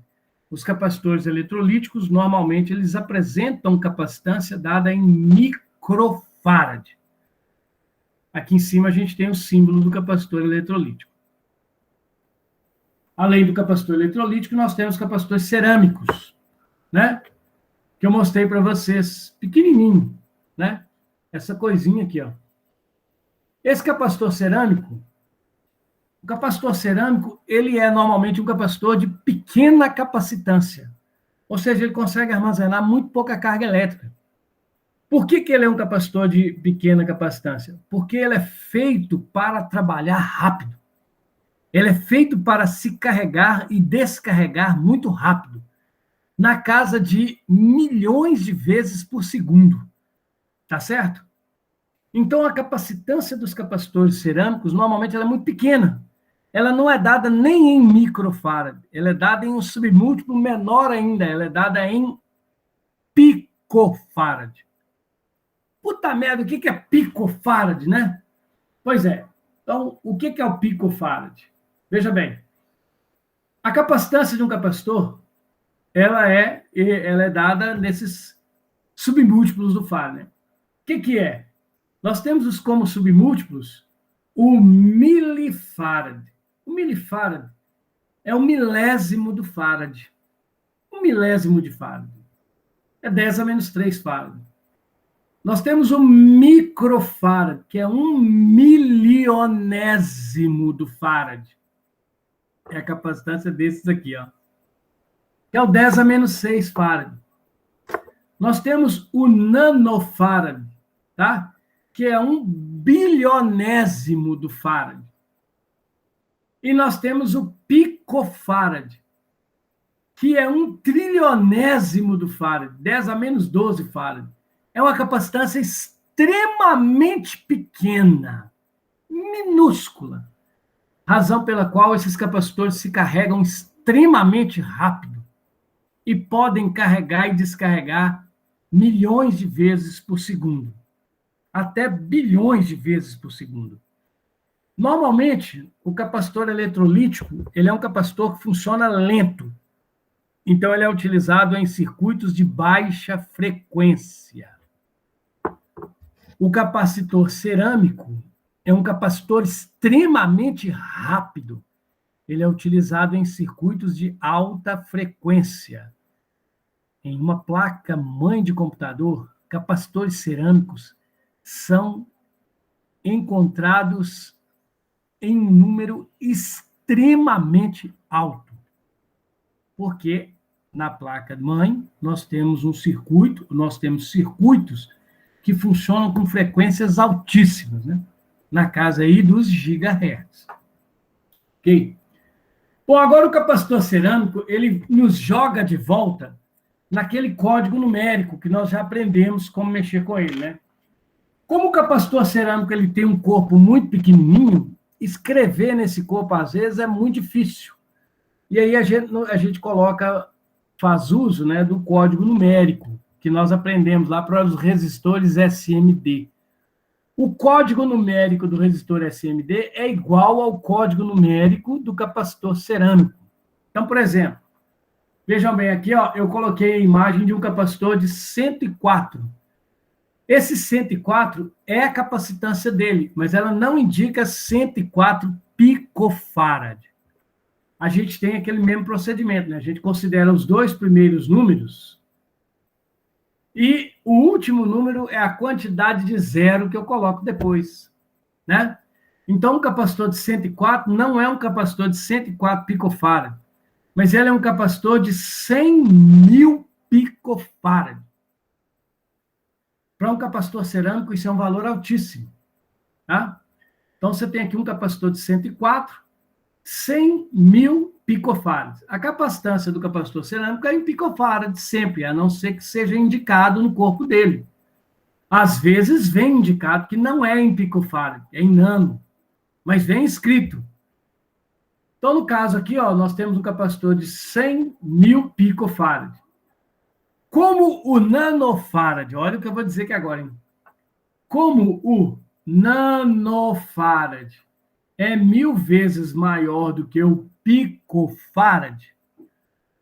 Os capacitores eletrolíticos, normalmente, eles apresentam capacitância dada em microfarad. Aqui em cima a gente tem o símbolo do capacitor eletrolítico. Além do capacitor eletrolítico, nós temos capacitores cerâmicos, né? Que eu mostrei para vocês, pequenininho, né? Essa coisinha aqui, ó. Esse capacitor cerâmico, o capacitor cerâmico, ele é normalmente um capacitor de pequena capacitância. Ou seja, ele consegue armazenar muito pouca carga elétrica. Por que ele é um capacitor de pequena capacitância? Porque ele é feito para trabalhar rápido. Ele é feito para se carregar e descarregar muito rápido, na casa de milhões de vezes por segundo. Tá certo? Então, a capacitância dos capacitores cerâmicos, normalmente, ela é muito pequena. Ela não é dada nem em microfarad, ela é dada em um submúltiplo menor ainda, ela é dada em picofarad. Puta merda, o que é picofarad, né? Pois é. Então, o que é o picofarad? Veja bem, a capacitância de um capacitor, ela é dada nesses submúltiplos do farad, né? O que é? Nós temos como submúltiplos o milifarad. O milifarad é o milésimo do farad. Um milésimo de farad. É 10 a menos 3 farad. Nós temos o microfarad, que é um milionésimo do farad. É a capacitância desses aqui, ó. Que é o 10 a menos 6 farad. Nós temos o nanofarad, tá? Que é um bilionésimo do farad. E nós temos o picofarad, que é um trilionésimo do farad, 10 a menos 12 farad. É uma capacitância extremamente pequena, minúscula, razão pela qual esses capacitores se carregam extremamente rápido e podem carregar e descarregar milhões de vezes por segundo, até bilhões de vezes por segundo. Normalmente, o capacitor eletrolítico, ele é um capacitor que funciona lento. Então, ele é utilizado em circuitos de baixa frequência. O capacitor cerâmico é um capacitor extremamente rápido. Ele é utilizado em circuitos de alta frequência. Em uma placa mãe de computador, capacitores cerâmicos são encontrados em um número extremamente alto. Porque na placa mãe nós temos circuitos que funcionam com frequências altíssimas, né? Na casa aí dos gigahertz. Ok? Bom, agora o capacitor cerâmico, ele nos joga de volta naquele código numérico que nós já aprendemos como mexer com ele, né? Como o capacitor cerâmico ele tem um corpo muito pequenininho, escrever nesse corpo, às vezes, é muito difícil. E aí a gente faz uso, né, do código numérico, que nós aprendemos lá para os resistores SMD. O código numérico do resistor SMD é igual ao código numérico do capacitor cerâmico. Então, por exemplo, vejam bem aqui, ó, eu coloquei a imagem de um capacitor de 104. Esse 104 é a capacitância dele, mas ela não indica 104 picofarad. A gente tem aquele mesmo procedimento, né? A gente considera os dois primeiros números e o último número é a quantidade de zero que eu coloco depois, né? Então, um capacitor de 104 não é um capacitor de 104 picofarad, mas ele é um capacitor de 100.000 picofarad. Para um capacitor cerâmico, isso é um valor altíssimo, tá? Então, você tem aqui um capacitor de 104, 100 mil picofarads. A capacitância do capacitor cerâmico é em picofarads sempre, a não ser que seja indicado no corpo dele. Às vezes vem indicado que não é em picofarad, é em nano, mas vem escrito. Então, no caso aqui, ó, nós temos um capacitor de 100 mil picofarad. Como o nanofarad, olha o que eu vou dizer aqui agora, hein? Como o nanofarad é 1000 vezes maior do que o picofarad,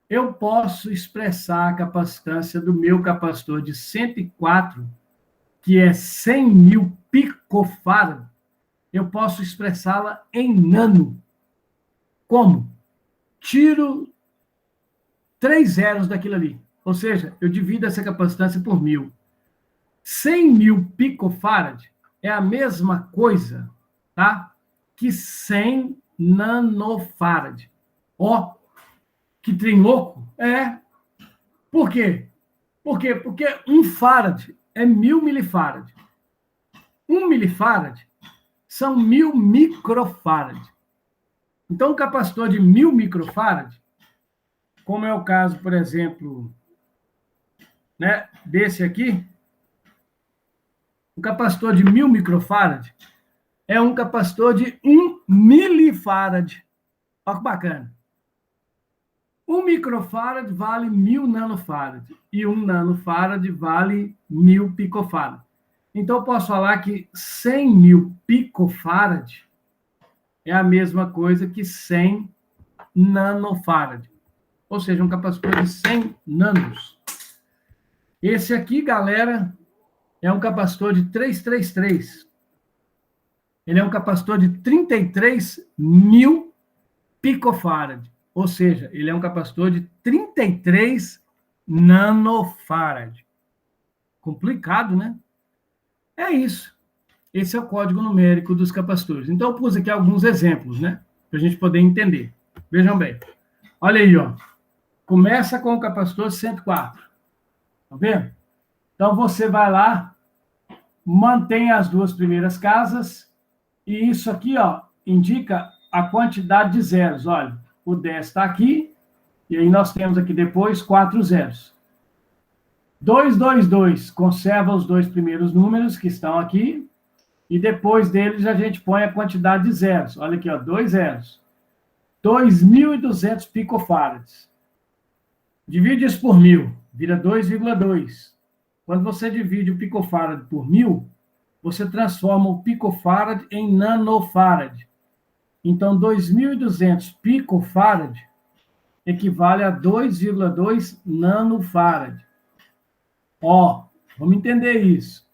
eu posso expressar a capacitância do meu capacitor de 104, que é 100 mil picofarad, eu posso expressá-la em nano. Como? Tiro 3 zeros daquilo ali. Ou seja, eu divido essa capacitância por 1000. 100 mil picofarad é a mesma coisa, tá? Que 100 nanofarad. Ó, que trem louco. É. Por quê? Porque 1 farad é 1000 milifarad. 1 milifarad são 1000 microfarad. Então, um capacitor de 1000 microfarad, como é o caso, por exemplo, né, desse aqui, o capacitor de 1000 microfarad é um capacitor de 1 milifarad. Olha que bacana. 1 microfarad vale 1000 nanofarad. E 1 nanofarad vale 1000 picofarad. Então, eu posso falar que 100 mil picofarad é a mesma coisa que 100 nanofarad. Ou seja, um capacitor de 100 nanos. Esse aqui, galera, é um capacitor de 333. Ele é um capacitor de 33 mil picofarad. Ou seja, ele é um capacitor de 33 nanofarad. Complicado, né? É isso. Esse é o código numérico dos capacitores. Então, eu pus aqui alguns exemplos, né? Para a gente poder entender. Vejam bem. Olha aí, ó. Começa com o capacitor 104. Tá vendo? Então, você vai lá, mantém as duas primeiras casas, e isso aqui, ó, indica a quantidade de zeros. Olha, o 10 está aqui, e aí nós temos aqui depois 4 zeros. 222 conserva os dois primeiros números que estão aqui, e depois deles a gente põe a quantidade de zeros. Olha aqui, ó, 2 zeros. 2.200 picofarads. Divide isso por 1000, vira 2,2. Quando você divide o picofarad por 1000, você transforma o picofarad em nanofarad. Então, 2.200 picofarad equivale a 2,2 nanofarad. Ó, vamos entender isso.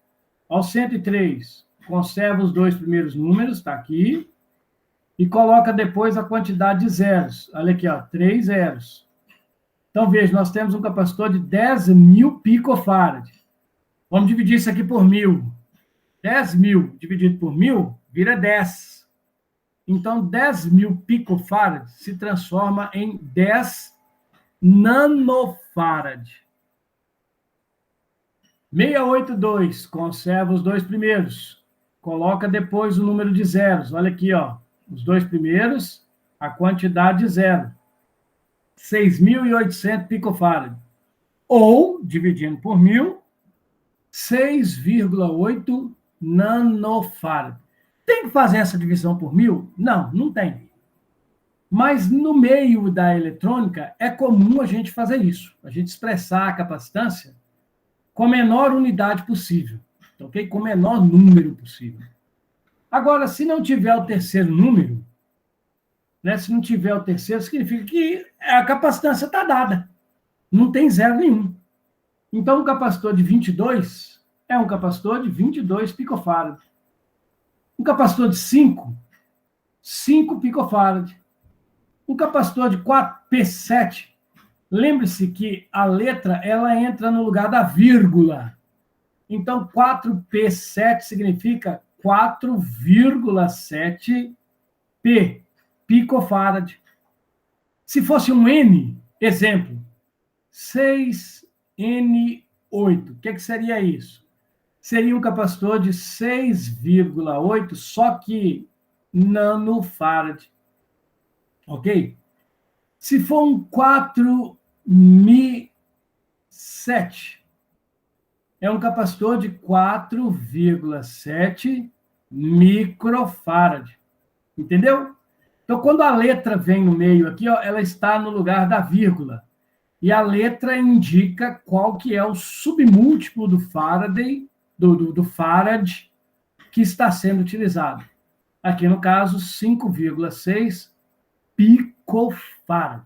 Ao 103, conserva os dois primeiros números, está aqui, e coloca depois a quantidade de zeros. Olha aqui, ó, 3 zeros. Então, veja, nós temos um capacitor de 10 mil picofarad. Vamos dividir isso aqui por 1000. 10 mil dividido por 1000 vira 10. Então, 10 mil picofarad se transforma em 10 nanofarad. 682, conserva os dois primeiros. Coloca depois o número de zeros. Olha aqui, ó. Os dois primeiros, a quantidade de zero. 6.800 picofarad. Ou, dividindo por 1000, 6,8 nanofarad. Tem que fazer essa divisão por 1000? Não, não tem. Mas no meio da eletrônica é comum a gente fazer isso. A gente expressar a capacitância com a menor unidade possível. Ok? Com o menor número possível. Agora, se não tiver o terceiro número, né, se não tiver o terceiro, significa que a capacitância está dada. Não tem zero nenhum. Então, um capacitor de 22 é um capacitor de 22 picofarad. Um capacitor de 5, 5 picofarad. Um capacitor de 4P7, lembre-se que a letra ela entra no lugar da vírgula. Então, 4P7 significa 4,7 P, picofarad. Se fosse um N, exemplo, 6N8, o que seria isso? Seria um capacitor de 6,8, só que nanofarad. Ok? Se for um 4Mi7, é um capacitor de 4,7 microfarad. Entendeu? Então, quando a letra vem no meio aqui, ó, ela está no lugar da vírgula. E a letra indica qual que é o submúltiplo do Faraday, do Farad, que está sendo utilizado. Aqui, no caso, 5,6 picofarad.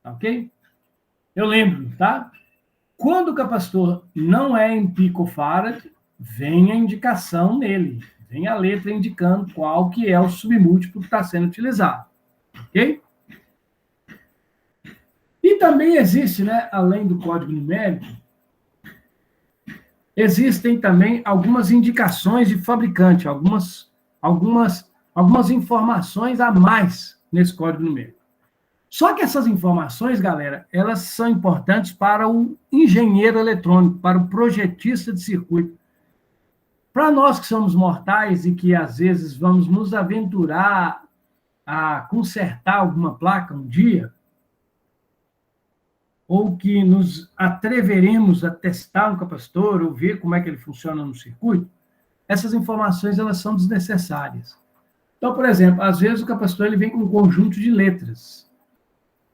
Ok? Eu lembro, tá? Quando o capacitor não é em picofarad, vem a indicação nele. Vem a letra indicando qual que é o submúltiplo que está sendo utilizado. Ok? E também existe, né, além do código numérico, existem também algumas indicações de fabricante, algumas informações a mais nesse código numérico. Só que essas informações, galera, elas são importantes para o engenheiro eletrônico, para o projetista de circuito. Para nós que somos mortais e que, às vezes, vamos nos aventurar a consertar alguma placa um dia, ou que nos atreveremos a testar um capacitor ou ver como é que ele funciona no circuito, essas informações elas são desnecessárias. Então, por exemplo, às vezes o capacitor ele vem com um conjunto de letras.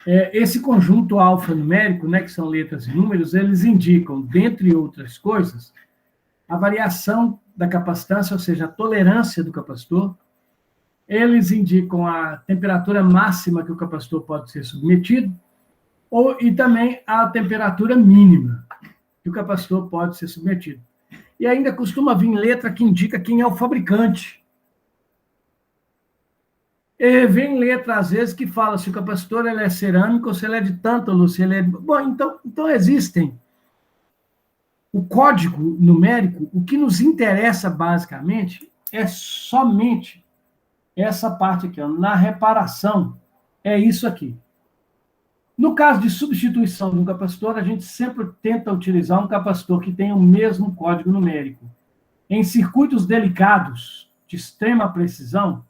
Esse conjunto alfanumérico, né, que são letras e números, eles indicam, dentre outras coisas, a variação da capacitância, ou seja, a tolerância do capacitor. Eles indicam a temperatura máxima que o capacitor pode ser submetido, e também a temperatura mínima que o capacitor pode ser submetido. E ainda costuma vir letra que indica quem é o fabricante. E vem letra, às vezes, que fala se o capacitor ele é cerâmico ou se ele é de tântalo, se ele é... Bom, então existem. O código numérico, o que nos interessa, basicamente, é somente essa parte aqui, ó, na reparação, é isso aqui. No caso de substituição de um capacitor, a gente sempre tenta utilizar um capacitor que tenha o mesmo código numérico. Em circuitos delicados, de extrema precisão,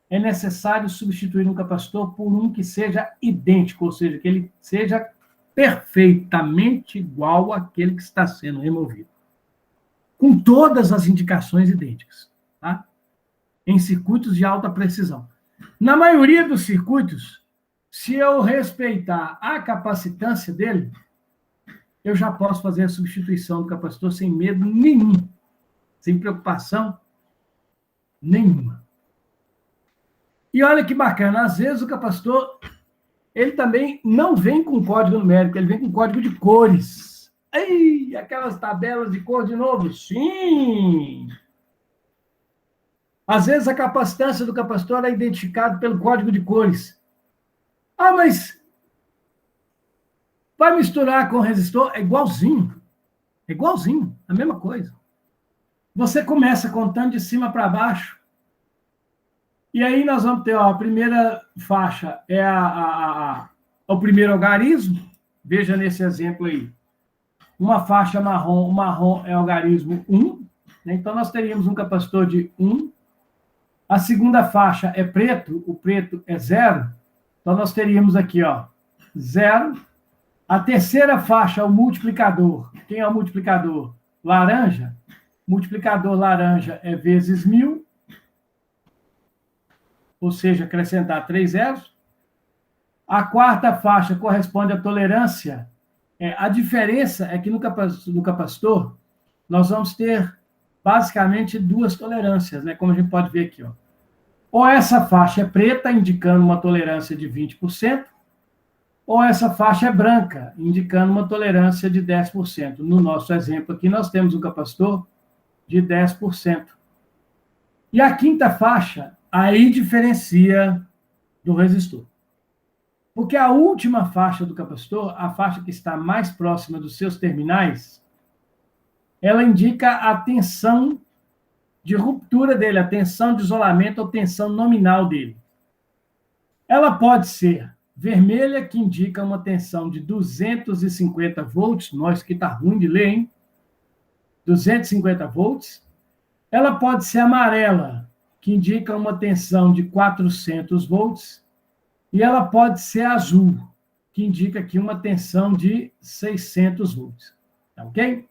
é necessário substituir um capacitor por um que seja idêntico, ou seja, que ele seja perfeitamente igual àquele que está sendo removido. Com todas as indicações idênticas, tá? Em circuitos de alta precisão. Na maioria dos circuitos, se eu respeitar a capacitância dele, eu já posso fazer a substituição do capacitor sem medo nenhum, sem preocupação nenhuma. E olha que bacana, às vezes o capacitor, ele também não vem com código numérico, ele vem com código de cores. Ei, aquelas tabelas de cor de novo? Sim! Às vezes a capacitância do capacitor é identificada pelo código de cores. Ah, mas vai misturar com resistor? É igualzinho. É igualzinho, a mesma coisa. Você começa contando de cima para baixo. E aí nós vamos ter, ó, a primeira faixa é o primeiro algarismo. Veja nesse exemplo aí. Uma faixa marrom, o marrom é algarismo 1. Né? Então, nós teríamos um capacitor de 1. A segunda faixa é preto, o preto é 0. Então, nós teríamos aqui, ó, 0. A terceira faixa é o multiplicador. Quem é o multiplicador? Laranja. Multiplicador laranja é vezes 1000. Ou seja, acrescentar 3 zeros. A quarta faixa corresponde à tolerância. A diferença é que no capacitor, nós vamos ter basicamente duas tolerâncias, né? Como a gente pode ver aqui, ó. Ou essa faixa é preta, indicando uma tolerância de 20%, ou essa faixa é branca, indicando uma tolerância de 10%. No nosso exemplo aqui, nós temos um capacitor de 10%. E a quinta faixa, aí diferencia do resistor. Porque a última faixa do capacitor, a faixa que está mais próxima dos seus terminais, ela indica a tensão de ruptura dele, a tensão de isolamento ou tensão nominal dele. Ela pode ser vermelha, que indica uma tensão de 250 volts, nós que está ruim de ler, hein? 250 volts. Ela pode ser amarela, que indica uma tensão de 400 volts. e ela pode ser azul, que indica aqui uma tensão de 600 volts. Tá ok?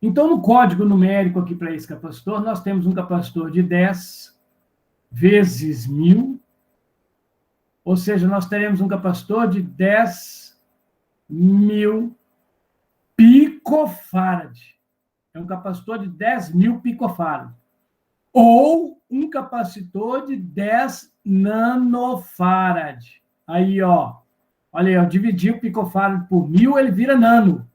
Então, no código numérico aqui para esse capacitor, nós temos um capacitor de 10 vezes 1000, ou seja, nós teremos um capacitor de 10.000 picofarad. É um capacitor de 10.000 picofarad. Ou um capacitor de 10 nanofarad. Aí, ó. Olha aí, ó, dividir o picofarad por 1000, ele vira nano.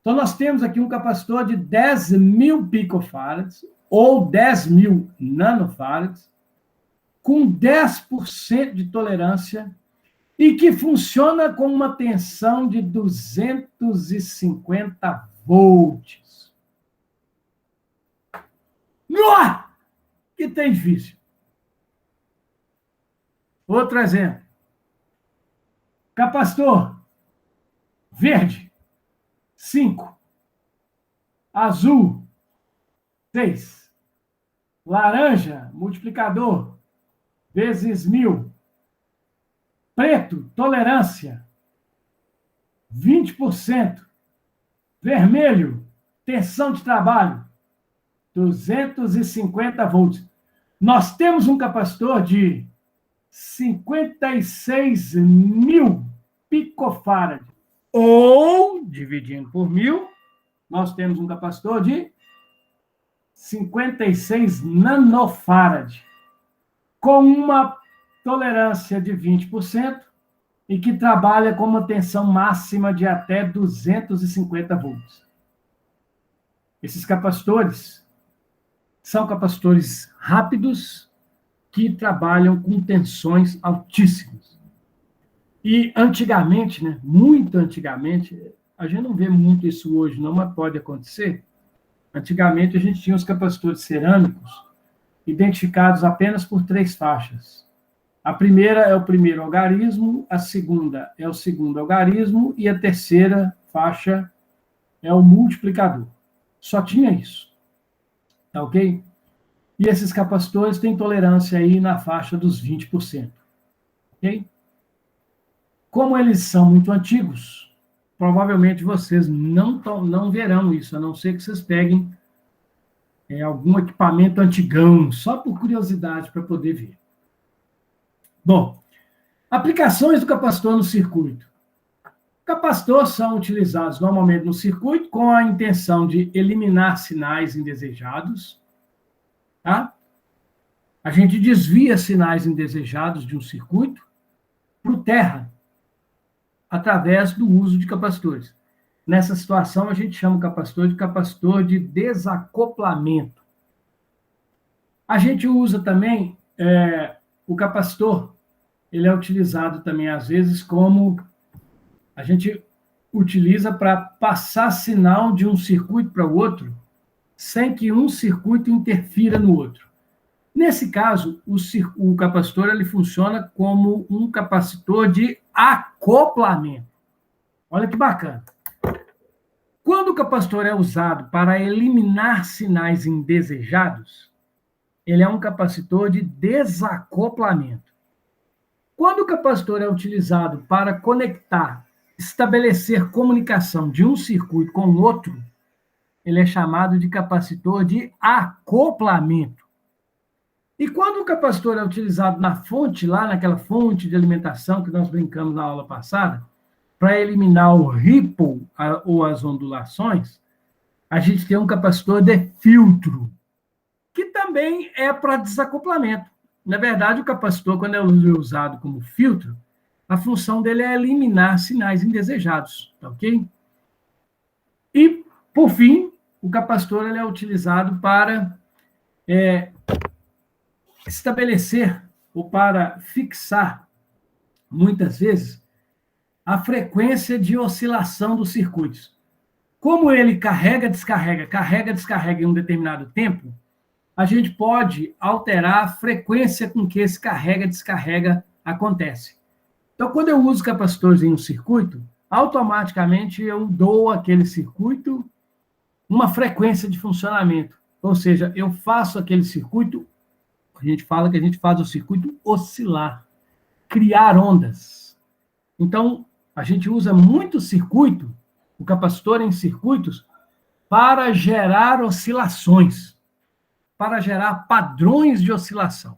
Então, nós temos aqui um capacitor de 10.000 picofarads, ou 10.000 nanofarads, com 10% de tolerância, e que funciona com uma tensão de 250 volts. Nossa! Que tem difícil. Outro exemplo. Capacitor verde, 5. Azul, 6. Laranja, multiplicador, vezes 1000. Preto, tolerância, 20%. Vermelho, tensão de trabalho, 250 volts. Nós temos um capacitor de 56.000 picofarad. Ou, dividindo por 1000, nós temos um capacitor de 56 nanofarad, com uma tolerância de 20% e que trabalha com uma tensão máxima de até 250 volts. Esses capacitores são capacitores rápidos que trabalham com tensões altíssimas. E antigamente, né, muito antigamente, a gente não vê muito isso hoje, não, mas pode acontecer. Antigamente, a gente tinha os capacitores cerâmicos identificados apenas por 3 faixas. A primeira é o primeiro algarismo, a segunda é o segundo algarismo e a terceira faixa é o multiplicador. Só tinha isso. Tá ok? E esses capacitores têm tolerância aí na faixa dos 20%. Ok? Como eles são muito antigos, provavelmente vocês não verão isso, a não ser que vocês peguem algum equipamento antigão, só por curiosidade para poder ver. Bom, aplicações do capacitor no circuito. Capacitores são utilizados normalmente no circuito com a intenção de eliminar sinais indesejados. Tá? A gente desvia sinais indesejados de um circuito para o terra, através do uso de capacitores. Nessa situação, a gente chama o capacitor de desacoplamento. A gente usa também o capacitor, ele é utilizado também, às vezes, como a gente utiliza para passar sinal de um circuito para o outro, sem que um circuito interfira no outro. Nesse caso, o capacitor ele funciona como um capacitor de acoplamento. Olha que bacana. Quando o capacitor é usado para eliminar sinais indesejados, ele é um capacitor de desacoplamento. Quando o capacitor é utilizado para conectar, estabelecer comunicação de um circuito com o outro, ele é chamado de capacitor de acoplamento. E quando o capacitor é utilizado na fonte, lá naquela fonte de alimentação que nós brincamos na aula passada, para eliminar o ripple ou as ondulações, a gente tem um capacitor de filtro, que também é para desacoplamento. Na verdade, o capacitor, quando é usado como filtro, a função dele é eliminar sinais indesejados, tá ok? E, por fim, o capacitor ele é utilizado para estabelecer ou para fixar, muitas vezes, a frequência de oscilação dos circuitos. Como ele carrega, descarrega em um determinado tempo, a gente pode alterar a frequência com que esse carrega, descarrega acontece. Então, quando eu uso capacitores em um circuito, automaticamente eu dou àquele circuito uma frequência de funcionamento. Ou seja, eu faço aquele circuito, a gente fala que a gente faz o circuito oscilar. criar ondas. Então, a gente usa muito circuito, o capacitor em circuitos, para gerar oscilações, para gerar padrões de oscilação.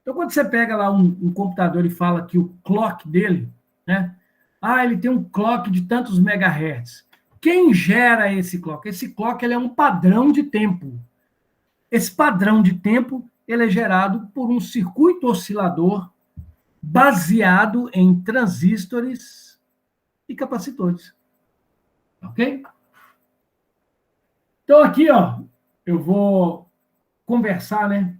Então, quando você pega lá um computador e fala que o clock dele, né? Ele tem um clock de tantos megahertz. Quem gera esse clock? Esse clock ele é um padrão de tempo. Esse padrão de tempo ele é gerado por um circuito oscilador baseado em transistores e capacitores. Ok? Então, aqui, ó, eu vou conversar, né,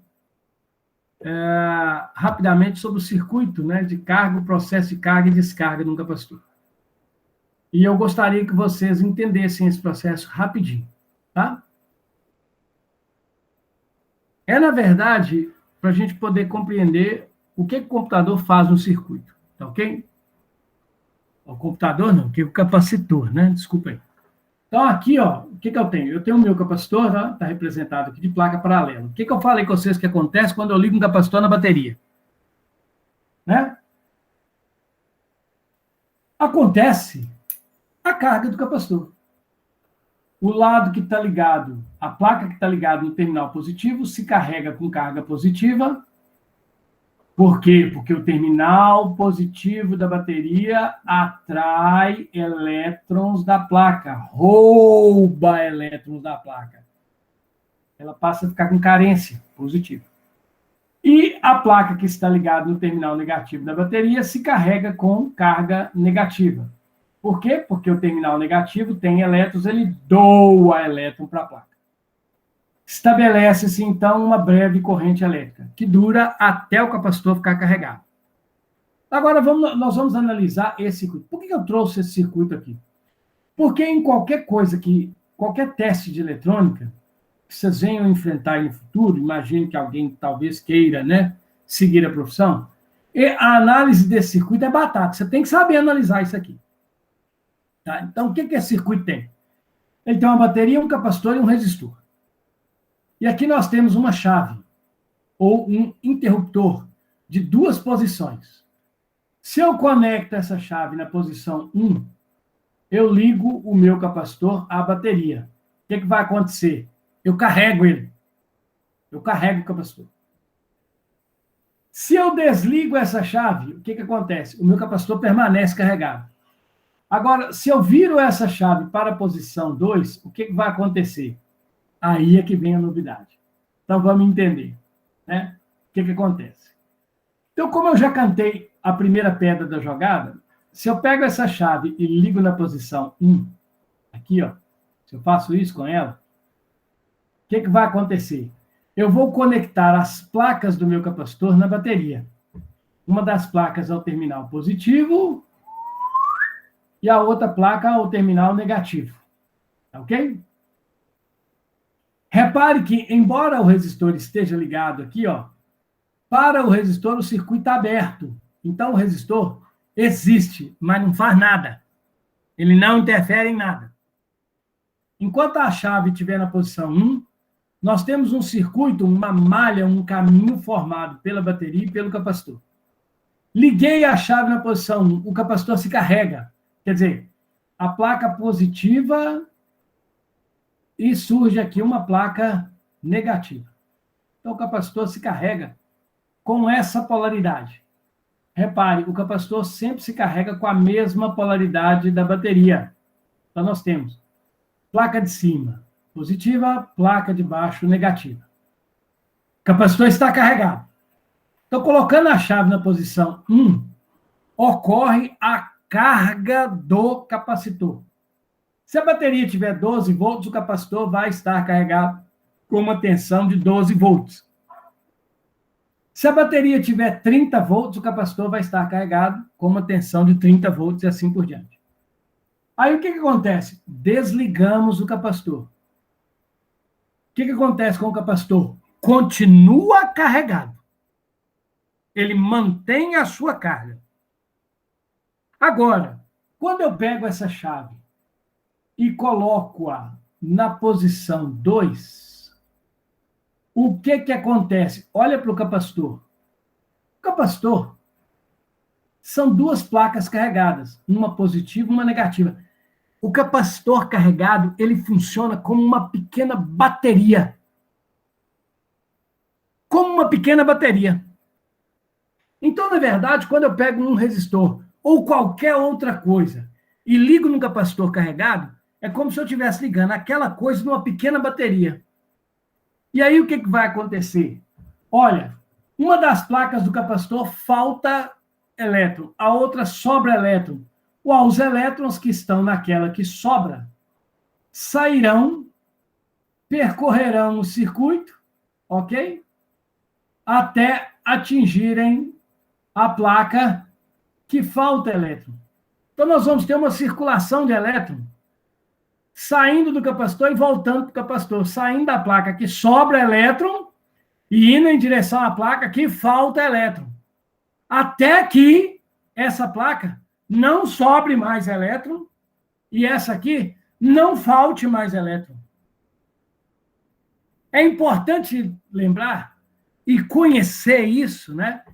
rapidamente sobre o circuito, né, de carga, o processo de carga e descarga de um capacitor. E eu gostaria que vocês entendessem esse processo rapidinho, tá? Na verdade, para a gente poder compreender o que o computador faz no circuito, tá ok? O computador não, que o capacitor, né? Desculpa aí. Então, aqui, ó, o que eu tenho? Eu tenho o meu capacitor, tá representado aqui de placa paralela. O que eu falei com vocês que acontece quando eu ligo um capacitor na bateria? Né? Acontece a carga do capacitor. O lado que está ligado, a placa que está ligada no terminal positivo, se carrega com carga positiva. Por quê? Porque o terminal positivo da bateria atrai elétrons da placa, rouba elétrons da placa. Ela passa a ficar com carência positiva. E a placa que está ligada no terminal negativo da bateria se carrega com carga negativa. Por quê? Porque o terminal negativo tem elétrons, ele doa elétron para a placa. Estabelece-se, então, uma breve corrente elétrica, que dura até o capacitor ficar carregado. Agora, nós vamos analisar esse circuito. Por que eu trouxe esse circuito aqui? Porque em qualquer coisa qualquer teste de eletrônica, que vocês venham enfrentar no futuro, imagine que alguém talvez queira, né, seguir a profissão, e a análise desse circuito é batata. Você tem que saber analisar isso aqui. Tá? Então, o que esse circuito tem? Ele tem uma bateria, um capacitor e um resistor. E aqui nós temos uma chave, ou um interruptor, de 2 posições. Se eu conecto essa chave na posição 1, eu ligo o meu capacitor à bateria. O que vai acontecer? Eu carrego ele. Eu carrego o capacitor. Se eu desligo essa chave, o que acontece? O meu capacitor permanece carregado. Agora, se eu viro essa chave para a posição 2, o que vai acontecer? Aí é que vem a novidade. Então, vamos entender, né? O que acontece? Então, como eu já cantei a primeira pedra da jogada, se eu pego essa chave e ligo na posição 1, aqui, ó, se eu faço isso com ela, o que vai acontecer? Eu vou conectar as placas do meu capacitor na bateria. Uma das placas ao terminal positivo e a outra placa ao terminal negativo. Ok? Repare que, embora o resistor esteja ligado aqui, ó, para o resistor o circuito está aberto. Então, o resistor existe, mas não faz nada. Ele não interfere em nada. Enquanto a chave estiver na posição 1, nós temos um circuito, uma malha, um caminho formado pela bateria e pelo capacitor. Liguei a chave na posição 1, o capacitor se carrega. Quer dizer, a placa positiva e surge aqui uma placa negativa. Então, o capacitor se carrega com essa polaridade. Repare, o capacitor sempre se carrega com a mesma polaridade da bateria. Então, nós temos placa de cima positiva, placa de baixo negativa. O capacitor está carregado. Então, colocando a chave na posição 1, ocorre a carga do capacitor. Se a bateria tiver 12 volts, o capacitor vai estar carregado com uma tensão de 12 volts. Se a bateria tiver 30 volts, o capacitor vai estar carregado com uma tensão de 30 volts e assim por diante. Aí o que acontece? Desligamos o capacitor. O que acontece com o capacitor? Continua carregado. Ele mantém a sua carga. Agora, quando eu pego essa chave e coloco-a na posição 2, o que acontece? Olha para o capacitor. O capacitor, são duas placas carregadas, uma positiva e uma negativa. O capacitor carregado, ele funciona como uma pequena bateria. Como uma pequena bateria. Então, na verdade, quando eu pego um resistor ou qualquer outra coisa e ligo no capacitor carregado, é como se eu estivesse ligando aquela coisa numa pequena bateria. E aí, o que vai acontecer? Olha, uma das placas do capacitor falta elétron, a outra sobra elétron. Os elétrons que estão naquela que sobra sairão, percorrerão o circuito, ok? Até atingirem a placa que falta elétron. Então, nós vamos ter uma circulação de elétron saindo do capacitor e voltando para o capacitor, saindo da placa que sobra elétron e indo em direção à placa que falta elétron. Até que essa placa não sobre mais elétron e essa aqui não falte mais elétron. É importante lembrar e conhecer isso, né?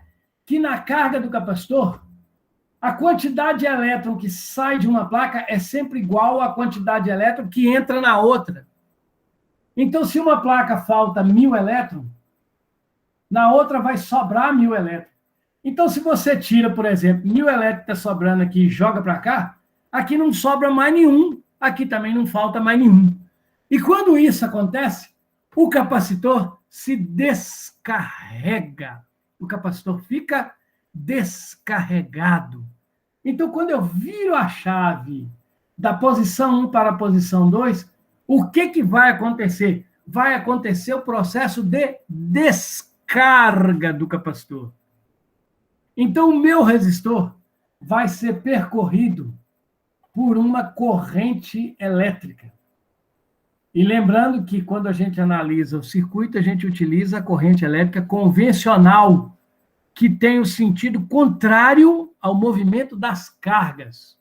Que na carga do capacitor, a quantidade de elétron que sai de uma placa é sempre igual à quantidade de elétron que entra na outra. Então, se uma placa falta 1000 elétrons, na outra vai sobrar 1000 elétrons. Então, se você tira, por exemplo, 1000 elétrons que está sobrando aqui e joga para cá, aqui não sobra mais nenhum, aqui também não falta mais nenhum. E quando isso acontece, o capacitor se descarrega. O capacitor fica descarregado. Então, quando eu viro a chave da posição 1 para a posição 2, o que vai acontecer? Vai acontecer o processo de descarga do capacitor. Então, o meu resistor vai ser percorrido por uma corrente elétrica. E lembrando que, quando a gente analisa o circuito, a gente utiliza a corrente elétrica convencional, que tem o sentido contrário ao movimento das cargas.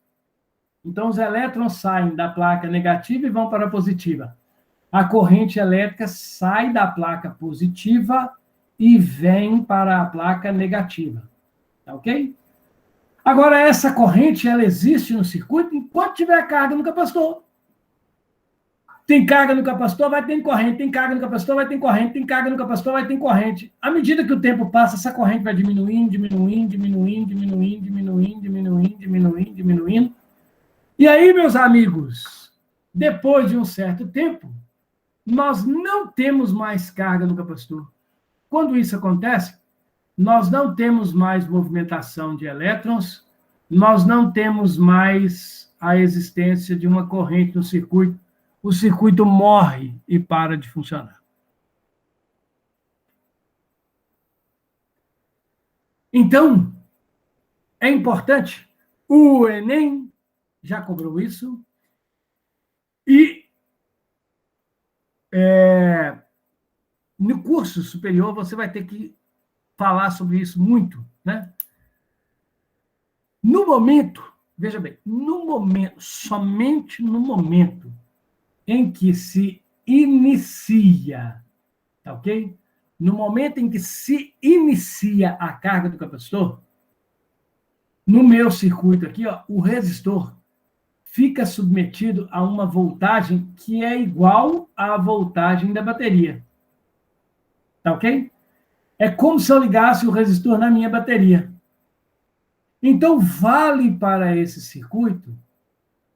Então, os elétrons saem da placa negativa e vão para a positiva. A corrente elétrica sai da placa positiva e vem para a placa negativa. Tá ok? Agora, essa corrente, ela existe no circuito enquanto tiver carga no capacitor. Tem carga no capacitor, vai ter corrente. Tem carga no capacitor, vai ter corrente. Tem carga no capacitor, vai ter corrente. À medida que o tempo passa, essa corrente vai diminuindo. E aí, meus amigos, depois de um certo tempo, nós não temos mais carga no capacitor. Quando isso acontece, nós não temos mais movimentação de elétrons, nós não temos mais a existência de uma corrente no circuito. O circuito morre e para de funcionar. Então, é importante, o Enem já cobrou isso, e no curso superior você vai ter que falar sobre isso muito, né? No momento, veja bem, somente no momento em que se inicia, tá ok? No momento em que se inicia a carga do capacitor, no meu circuito aqui, ó, o resistor fica submetido a uma voltagem que é igual à voltagem da bateria. Tá ok? É como se eu ligasse o resistor na minha bateria. Então, vale para esse circuito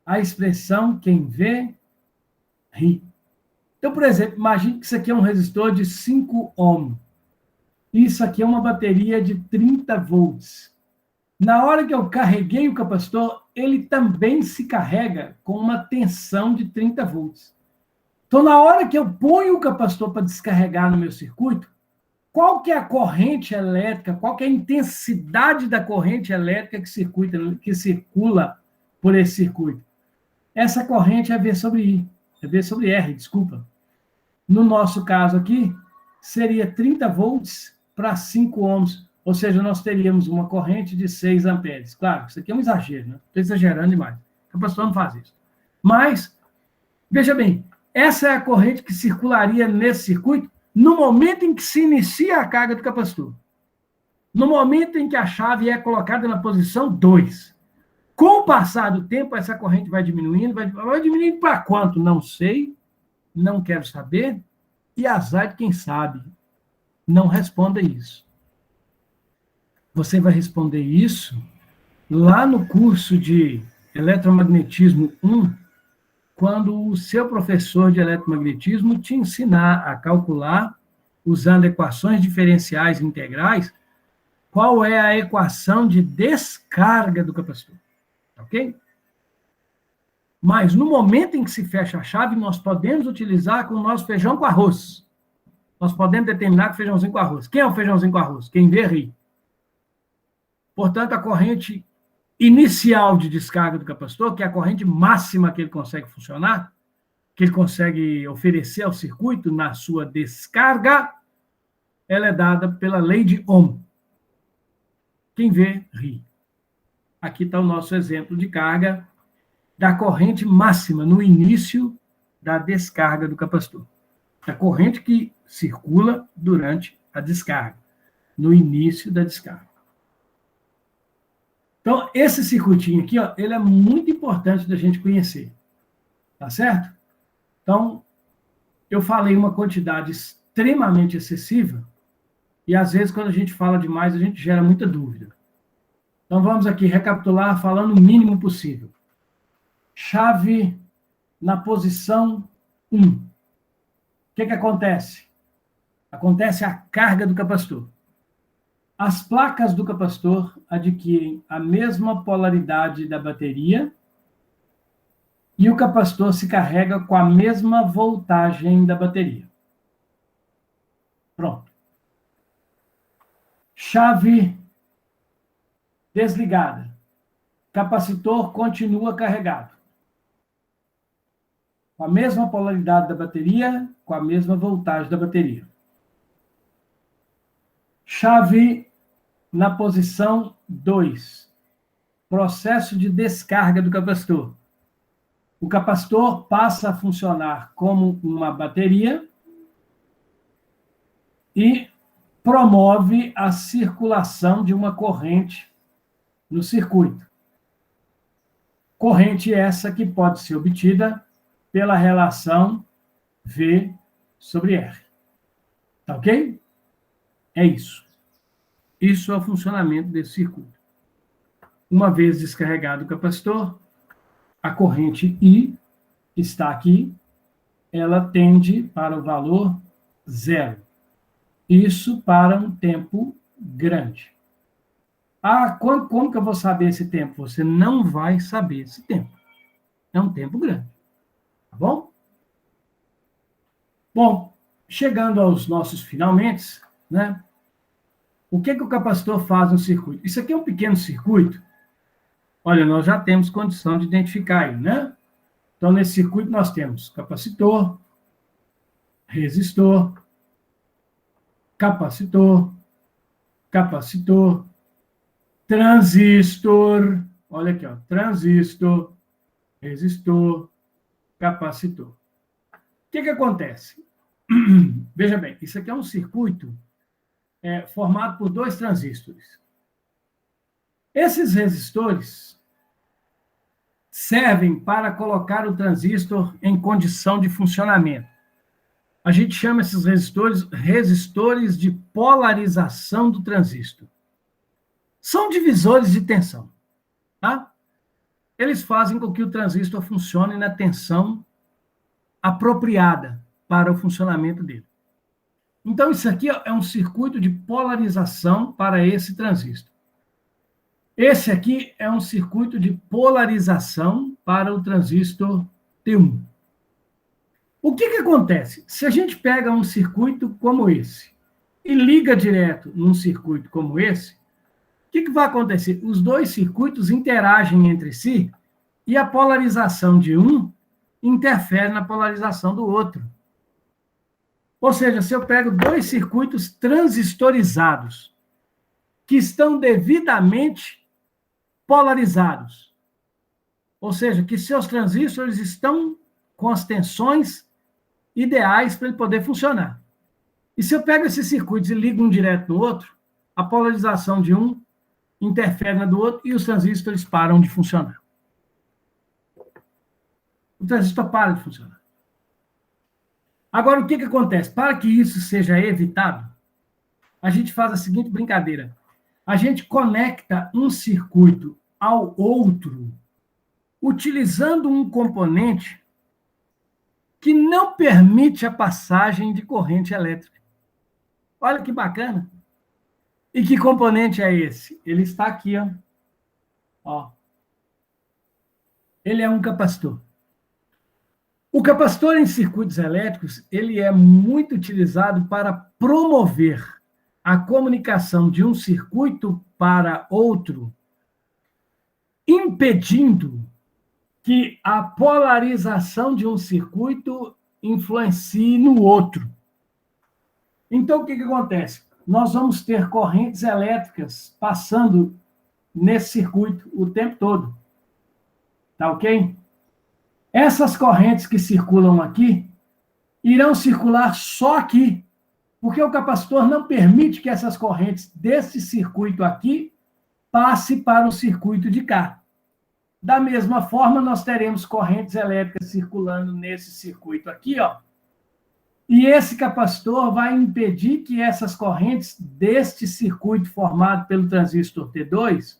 a expressão quem vê, ri. Então, por exemplo, imagine que isso aqui é um resistor de 5 ohms. Isso aqui é uma bateria de 30 volts. Na hora que eu carreguei o capacitor, ele também se carrega com uma tensão de 30 volts. Então, na hora que eu ponho o capacitor para descarregar no meu circuito, qual que é a corrente elétrica, qual que é a intensidade da corrente elétrica que circula por esse circuito? Essa corrente é V sobre I, é V sobre R, desculpa. No nosso caso aqui, seria 30 volts para 5 ohms, ou seja, nós teríamos uma corrente de 6 amperes. Claro, isso aqui é um exagero, né? Estou exagerando demais. O capacitor não faz isso. Mas, veja bem, essa é a corrente que circularia nesse circuito no momento em que se inicia a carga do capacitor. no momento em que a chave é colocada na posição 2. Com o passar do tempo, essa corrente vai diminuindo, vai diminuindo para quanto? Não sei, não quero saber, e azar de quem sabe. Não responda isso. Você vai responder isso lá no curso de Eletromagnetismo 1, quando o seu professor de eletromagnetismo te ensinar a calcular, usando equações diferenciais integrais, qual é a equação de descarga do capacitor. Ok? Mas no momento em que se fecha a chave, nós podemos utilizar com o nosso feijão com arroz. Nós podemos determinar que feijãozinho com arroz. Quem é o feijãozinho com arroz? Quem vê, ri. Portanto, a corrente inicial de descarga do capacitor, que é a corrente máxima que ele consegue funcionar, que ele consegue oferecer ao circuito na sua descarga, ela é dada pela lei de Ohm. Quem vê, ri. Aqui está o nosso exemplo de carga da corrente máxima no início da descarga do capacitor. A corrente que circula durante a descarga, no início da descarga. Então, esse circuitinho aqui, ó, ele é muito importante da gente conhecer. Tá certo? Então, eu falei uma quantidade extremamente excessiva, e às vezes, quando a gente fala demais, a gente gera muita dúvida. Então, vamos aqui recapitular falando o mínimo possível. Chave na posição 1. O que acontece? Acontece a carga do capacitor. As placas do capacitor adquirem a mesma polaridade da bateria e o capacitor se carrega com a mesma voltagem da bateria. Pronto. Chave desligada. Capacitor continua carregado. Com a mesma polaridade da bateria, com a mesma voltagem da bateria. Chave na posição 2. Processo de descarga do capacitor. O capacitor passa a funcionar como uma bateria e promove a circulação de uma corrente no circuito. Corrente essa que pode ser obtida pela relação V sobre R. Tá ok? É isso. Isso é o funcionamento desse circuito. Uma vez descarregado o capacitor, a corrente I está aqui, ela tende para o valor 0. Isso para um tempo grande. Ah, como que eu vou saber esse tempo? Você não vai saber esse tempo. É um tempo grande. Tá bom? Bom, chegando aos nossos finalmente, né? O que o capacitor faz no circuito? Isso aqui é um pequeno circuito. Olha, nós já temos condição de identificar aí, né? Então, nesse circuito nós temos capacitor, resistor, capacitor, transistor, olha aqui, ó, transistor, resistor, capacitor. O que acontece? Veja bem, isso aqui é um circuito formado por 2 transistores. Esses resistores servem para colocar o transistor em condição de funcionamento. A gente chama esses resistores de polarização do transistor. São divisores de tensão, tá? Eles fazem com que o transistor funcione na tensão apropriada para o funcionamento dele. Então, isso aqui é um circuito de polarização para esse transistor. Esse aqui é um circuito de polarização para o transistor T1. O que acontece? Se a gente pega um circuito como esse e liga direto num circuito como esse, o que vai acontecer? Os 2 circuitos interagem entre si e a polarização de um interfere na polarização do outro. Ou seja, se eu pego 2 circuitos transistorizados, que estão devidamente polarizados, ou seja, que seus transistores estão com as tensões ideais para ele poder funcionar. E se eu pego esses circuitos e ligo um direto no outro, a polarização de um interfere na do outro e os transistores param de funcionar. O transistor para de funcionar. Agora, o que acontece? Para que isso seja evitado, a gente faz a seguinte brincadeira. A gente conecta um circuito ao outro utilizando um componente que não permite a passagem de corrente elétrica. Olha que bacana. E que componente é esse? Ele está aqui, ó. Ó. Ele é um capacitor. O capacitor em circuitos elétricos, ele é muito utilizado para promover a comunicação de um circuito para outro, impedindo que a polarização de um circuito influencie no outro. Então, o que acontece? Nós vamos ter correntes elétricas passando nesse circuito o tempo todo. Tá ok? Essas correntes que circulam aqui irão circular só aqui, porque o capacitor não permite que essas correntes desse circuito aqui passe para o circuito de cá. Da mesma forma, nós teremos correntes elétricas circulando nesse circuito aqui, ó. E esse capacitor vai impedir que essas correntes deste circuito formado pelo transistor T2,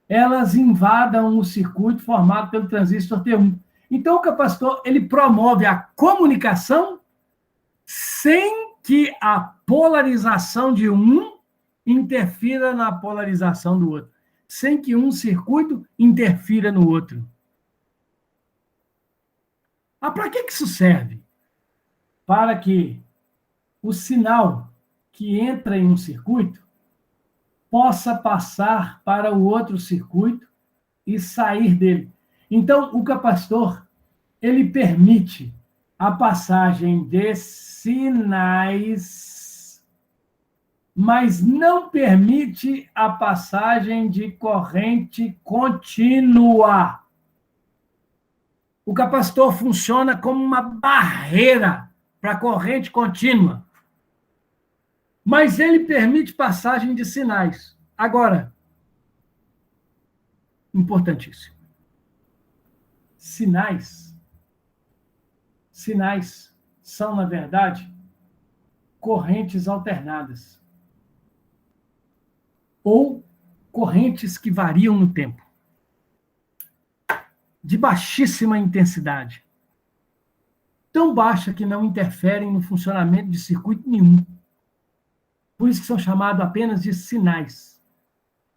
elas invadam o circuito formado pelo transistor T1. Então, o capacitor, ele promove a comunicação sem que a polarização de um interfira na polarização do outro, sem que um circuito interfira no outro. Para que isso serve? Para que o sinal que entra em um circuito possa passar para o outro circuito e sair dele. Então, o capacitor, ele permite a passagem de sinais, mas não permite a passagem de corrente contínua. O capacitor funciona como uma barreira para a corrente contínua. Mas ele permite passagem de sinais. Agora, importantíssimo. Sinais são, na verdade, correntes alternadas. Ou correntes que variam no tempo. De baixíssima intensidade. Tão baixa que não interferem no funcionamento de circuito nenhum. Por isso que são chamados apenas de sinais.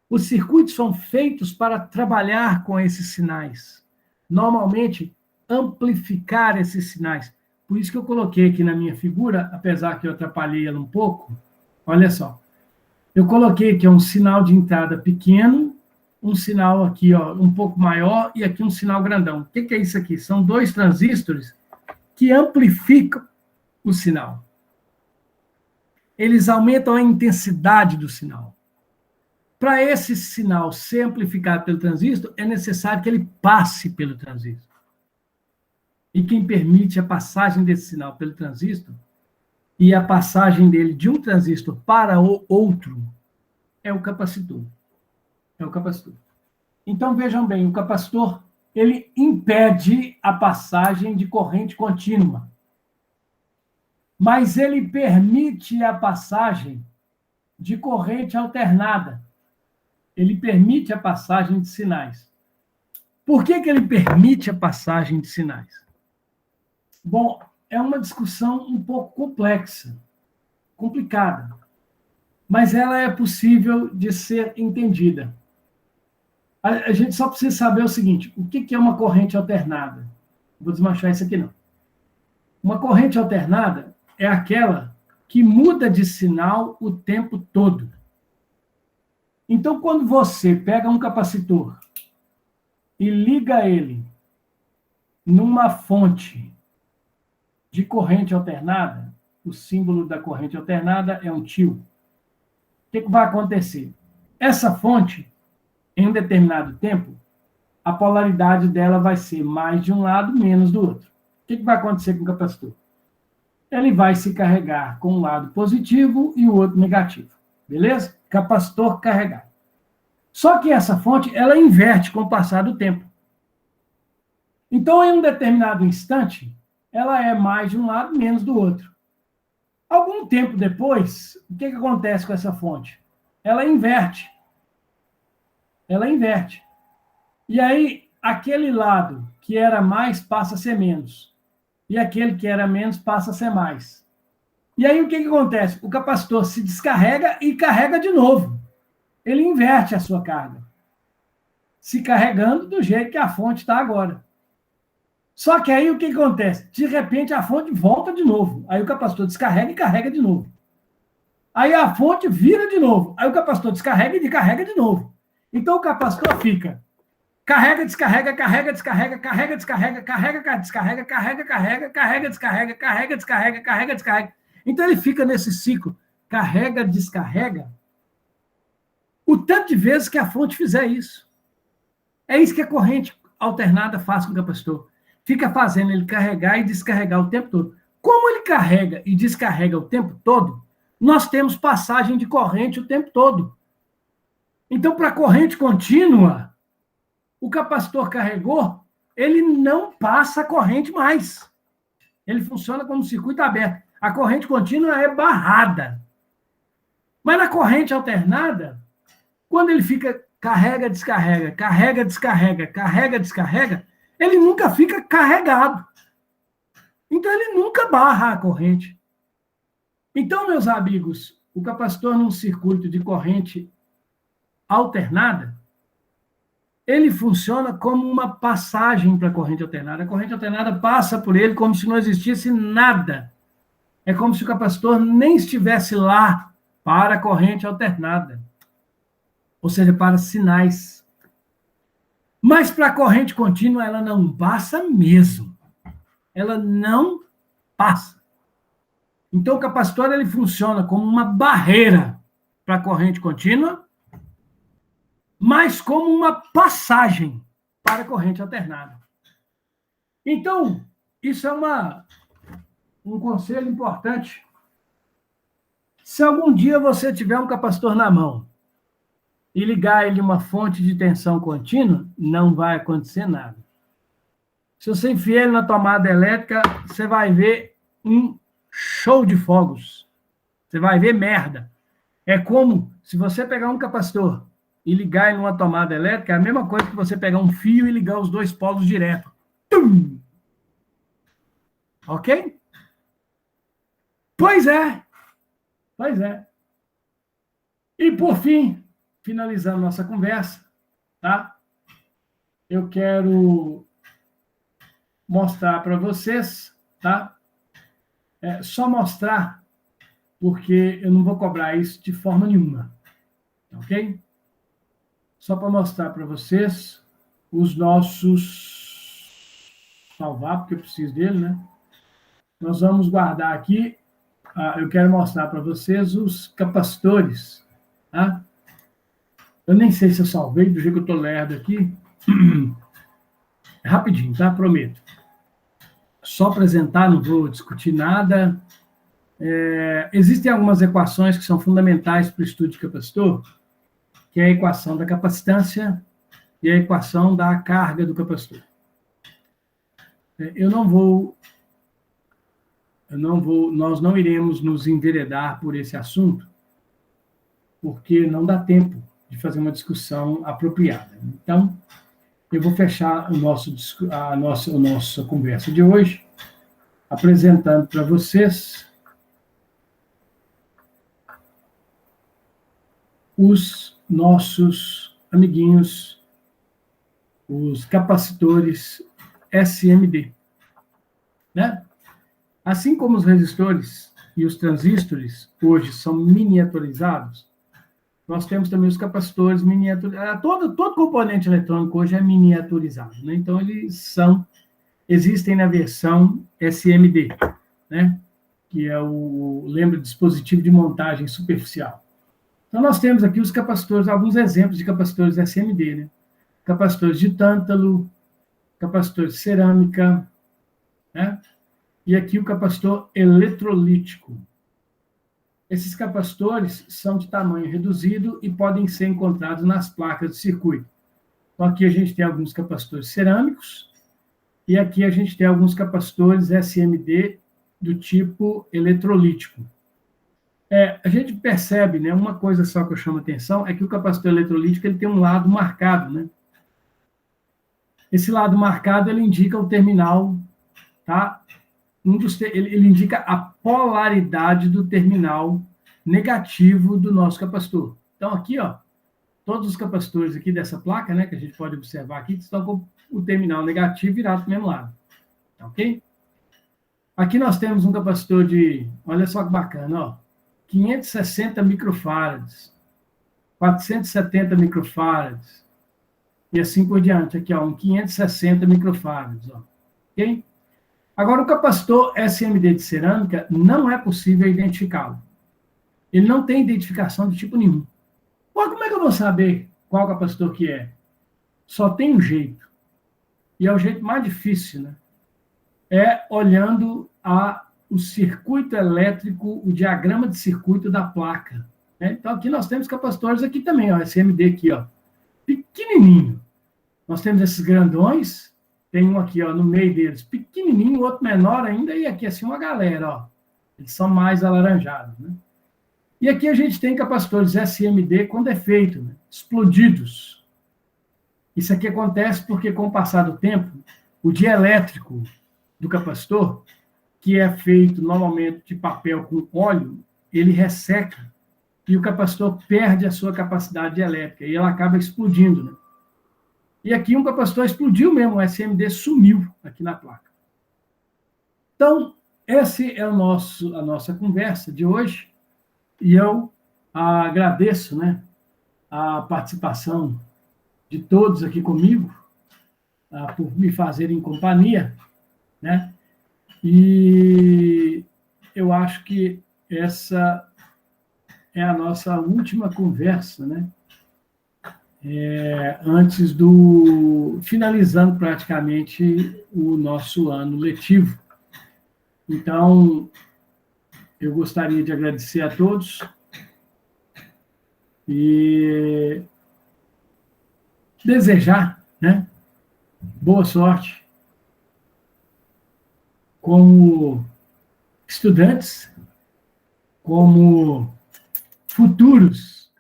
Os circuitos são feitos para trabalhar com esses sinais. Normalmente, amplificar esses sinais. Por isso que eu coloquei aqui na minha figura, apesar que eu atrapalhei ela um pouco, olha só. Eu coloquei aqui um sinal de entrada pequeno, um sinal aqui ó, um pouco maior e aqui um sinal grandão. O que é isso aqui? São dois transistores que amplificam o sinal. Eles aumentam a intensidade do sinal. Para esse sinal ser amplificado pelo transistor, é necessário que ele passe pelo transistor. E quem permite a passagem desse sinal pelo transistor e a passagem dele de um transistor para o outro é o capacitor. É o capacitor. Então, vejam bem, o capacitor, ele impede a passagem de corrente contínua. Mas ele permite a passagem de corrente alternada. Ele permite a passagem de sinais. Por que ele permite a passagem de sinais? Bom, é uma discussão um pouco complexa, complicada, mas ela é possível de ser entendida. A gente só precisa saber o seguinte, o que é uma corrente alternada? Vou desmanchar isso aqui, não. Uma corrente alternada é aquela que muda de sinal o tempo todo. Então, quando você pega um capacitor e liga ele numa fonte de corrente alternada, o símbolo da corrente alternada é um tio. O que vai acontecer? Essa fonte, em um determinado tempo, a polaridade dela vai ser mais de um lado, menos do outro. O que vai acontecer com o capacitor? Ele vai se carregar com um lado positivo e o outro negativo. Beleza? Capacitor carregado. Só que essa fonte, ela inverte com o passar do tempo. Então, em um determinado instante, ela é mais de um lado, menos do outro. Algum tempo depois, o que acontece com essa fonte? Ela inverte. Ela inverte. E aí, aquele lado que era mais passa a ser menos. E aquele que era menos passa a ser mais. E aí, o que acontece? O capacitor se descarrega e carrega de novo. Ele inverte a sua carga. Se carregando do jeito que a fonte está agora. Só que aí, o que acontece? De repente, a fonte volta de novo. Aí o capacitor descarrega e carrega de novo. Aí a fonte vira de novo. Aí o capacitor descarrega e descarrega de novo. Então, o capacitor fica carrega, descarrega, carrega, descarrega, carrega, descarrega, carrega, descarrega, carrega, carrega, carrega, descarrega, carrega, descarrega, carrega, descarrega. Então ele fica nesse ciclo, carrega, descarrega, o tanto de vezes que a fonte fizer isso. É isso que a corrente alternada faz com o capacitor. Fica fazendo ele carregar e descarregar o tempo todo. Como ele carrega e descarrega o tempo todo, nós temos passagem de corrente o tempo todo. Então, para a corrente contínua, o capacitor carregou, ele não passa a corrente mais. Ele funciona como um circuito aberto. A corrente contínua é barrada. Mas na corrente alternada, quando ele fica carrega, descarrega, carrega, descarrega, carrega, descarrega, ele nunca fica carregado. Então ele nunca barra a corrente. Então, meus amigos, o capacitor num circuito de corrente alternada, ele funciona como uma passagem para a corrente alternada. A corrente alternada passa por ele como se não existisse nada. É como se o capacitor nem estivesse lá para a corrente alternada. Ou seja, para sinais. Mas para a corrente contínua, ela não passa mesmo. Ela não passa. Então, o capacitor ele funciona como uma barreira para a corrente contínua, mas como uma passagem para a corrente alternada. Então, isso é um conselho importante. Se algum dia você tiver um capacitor na mão e ligar ele uma fonte de tensão contínua, não vai acontecer nada. Se você enfiar ele na tomada elétrica, você vai ver um show de fogos. Você vai ver merda. É como se você pegar um capacitor e ligar em uma tomada elétrica, é a mesma coisa que você pegar um fio e ligar os dois polos direto. Tum! Ok? Pois é. Pois é. E, por fim, finalizando nossa conversa, tá? Eu quero mostrar para vocês, tá? Só mostrar, porque eu não vou cobrar isso de forma nenhuma. Ok? Só para mostrar para vocês os nossos... Salvar, porque eu preciso dele, né? Nós vamos guardar aqui. Eu quero mostrar para vocês os capacitores. Tá? Eu nem sei se eu salvei, do jeito que eu estou lerdo aqui. Rapidinho, tá? Prometo. Só apresentar, não vou discutir nada. Existem algumas equações que são fundamentais para o estudo de capacitor, que é a equação da capacitância e a equação da carga do capacitor. Nós não iremos nos enveredar por esse assunto, porque não dá tempo de fazer uma discussão apropriada. Então, eu vou fechar a nossa conversa de hoje, apresentando para vocês os nossos amiguinhos, os capacitores SMD, né? Assim como os resistores e os transistores hoje são miniaturizados, nós temos também os capacitores miniaturizados. Todo componente eletrônico hoje é miniaturizado, né? Então, existem na versão SMD, né? Que é lembra, dispositivo de montagem superficial. Então, nós temos aqui os capacitores, alguns exemplos de capacitores SMD, né? Capacitores de tântalo, capacitores de cerâmica, né? E aqui o capacitor eletrolítico. Esses capacitores são de tamanho reduzido e podem ser encontrados nas placas de circuito. Então, aqui a gente tem alguns capacitores cerâmicos, e aqui a gente tem alguns capacitores SMD do tipo eletrolítico. A gente percebe, né, uma coisa só que eu chamo a atenção, é que o capacitor eletrolítico ele tem um lado marcado, né? Esse lado marcado, ele indica o terminal, tá? Ele indica a polaridade do terminal negativo do nosso capacitor. Então, aqui, ó, todos os capacitores aqui dessa placa, né, que a gente pode observar aqui, estão com o terminal negativo virado para o mesmo lado. Ok? Aqui nós temos um capacitor de, olha só que bacana, ó, 560 microfarads, 470 microfarads, e assim por diante. Aqui, ó, um 560 microfarads, ó. Ok? Agora, o capacitor SMD de cerâmica não é possível identificá-lo. Ele não tem identificação de tipo nenhum. Pô, como é que eu vou saber qual capacitor que é? Só tem um jeito. E é o jeito mais difícil, né? É olhando o circuito elétrico, o diagrama de circuito da placa. Né? Então, aqui nós temos capacitores aqui também, ó, SMD aqui, ó, pequenininho. Nós temos esses grandões, tem um aqui, ó, no meio deles, pequenininho, outro menor ainda, e aqui, assim, uma galera, ó. Eles são mais alaranjados, né? E aqui a gente tem capacitores SMD com defeito, né? Explodidos. Isso aqui acontece porque, com o passar do tempo, o dielétrico do capacitor, que é feito normalmente de papel com óleo, ele resseca e o capacitor perde a sua capacidade elétrica e ela acaba explodindo, né? E aqui um capacitor explodiu mesmo, o SMD sumiu aqui na placa. Então, essa é a nossa conversa de hoje e eu agradeço, né, a participação de todos aqui comigo, por me fazerem companhia, né? E eu acho que essa é a nossa última conversa, né? Antes finalizando praticamente o nosso ano letivo. Então, eu gostaria de agradecer a todos e desejar, né, boa sorte como estudantes, como futuros,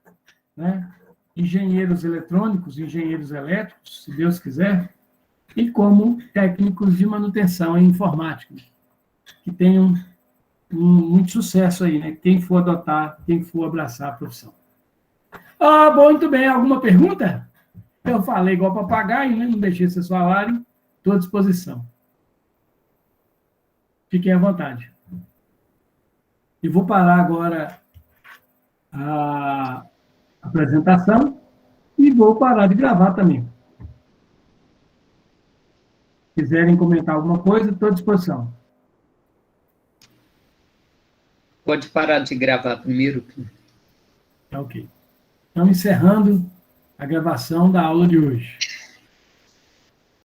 né, engenheiros eletrônicos, engenheiros elétricos, se Deus quiser, e como técnicos de manutenção em informática, que tenham muito sucesso aí, né? Quem for adotar, quem for abraçar a profissão. Bom, muito bem. Alguma pergunta? Eu falei igual papagaio, né? Não deixei vocês falarem. Estou à disposição. Fiquem à vontade. Eu vou parar agora a apresentação e vou parar de gravar também. Se quiserem comentar alguma coisa, estou à disposição. Pode parar de gravar primeiro. Tá ok. Então, encerrando a gravação da aula de hoje.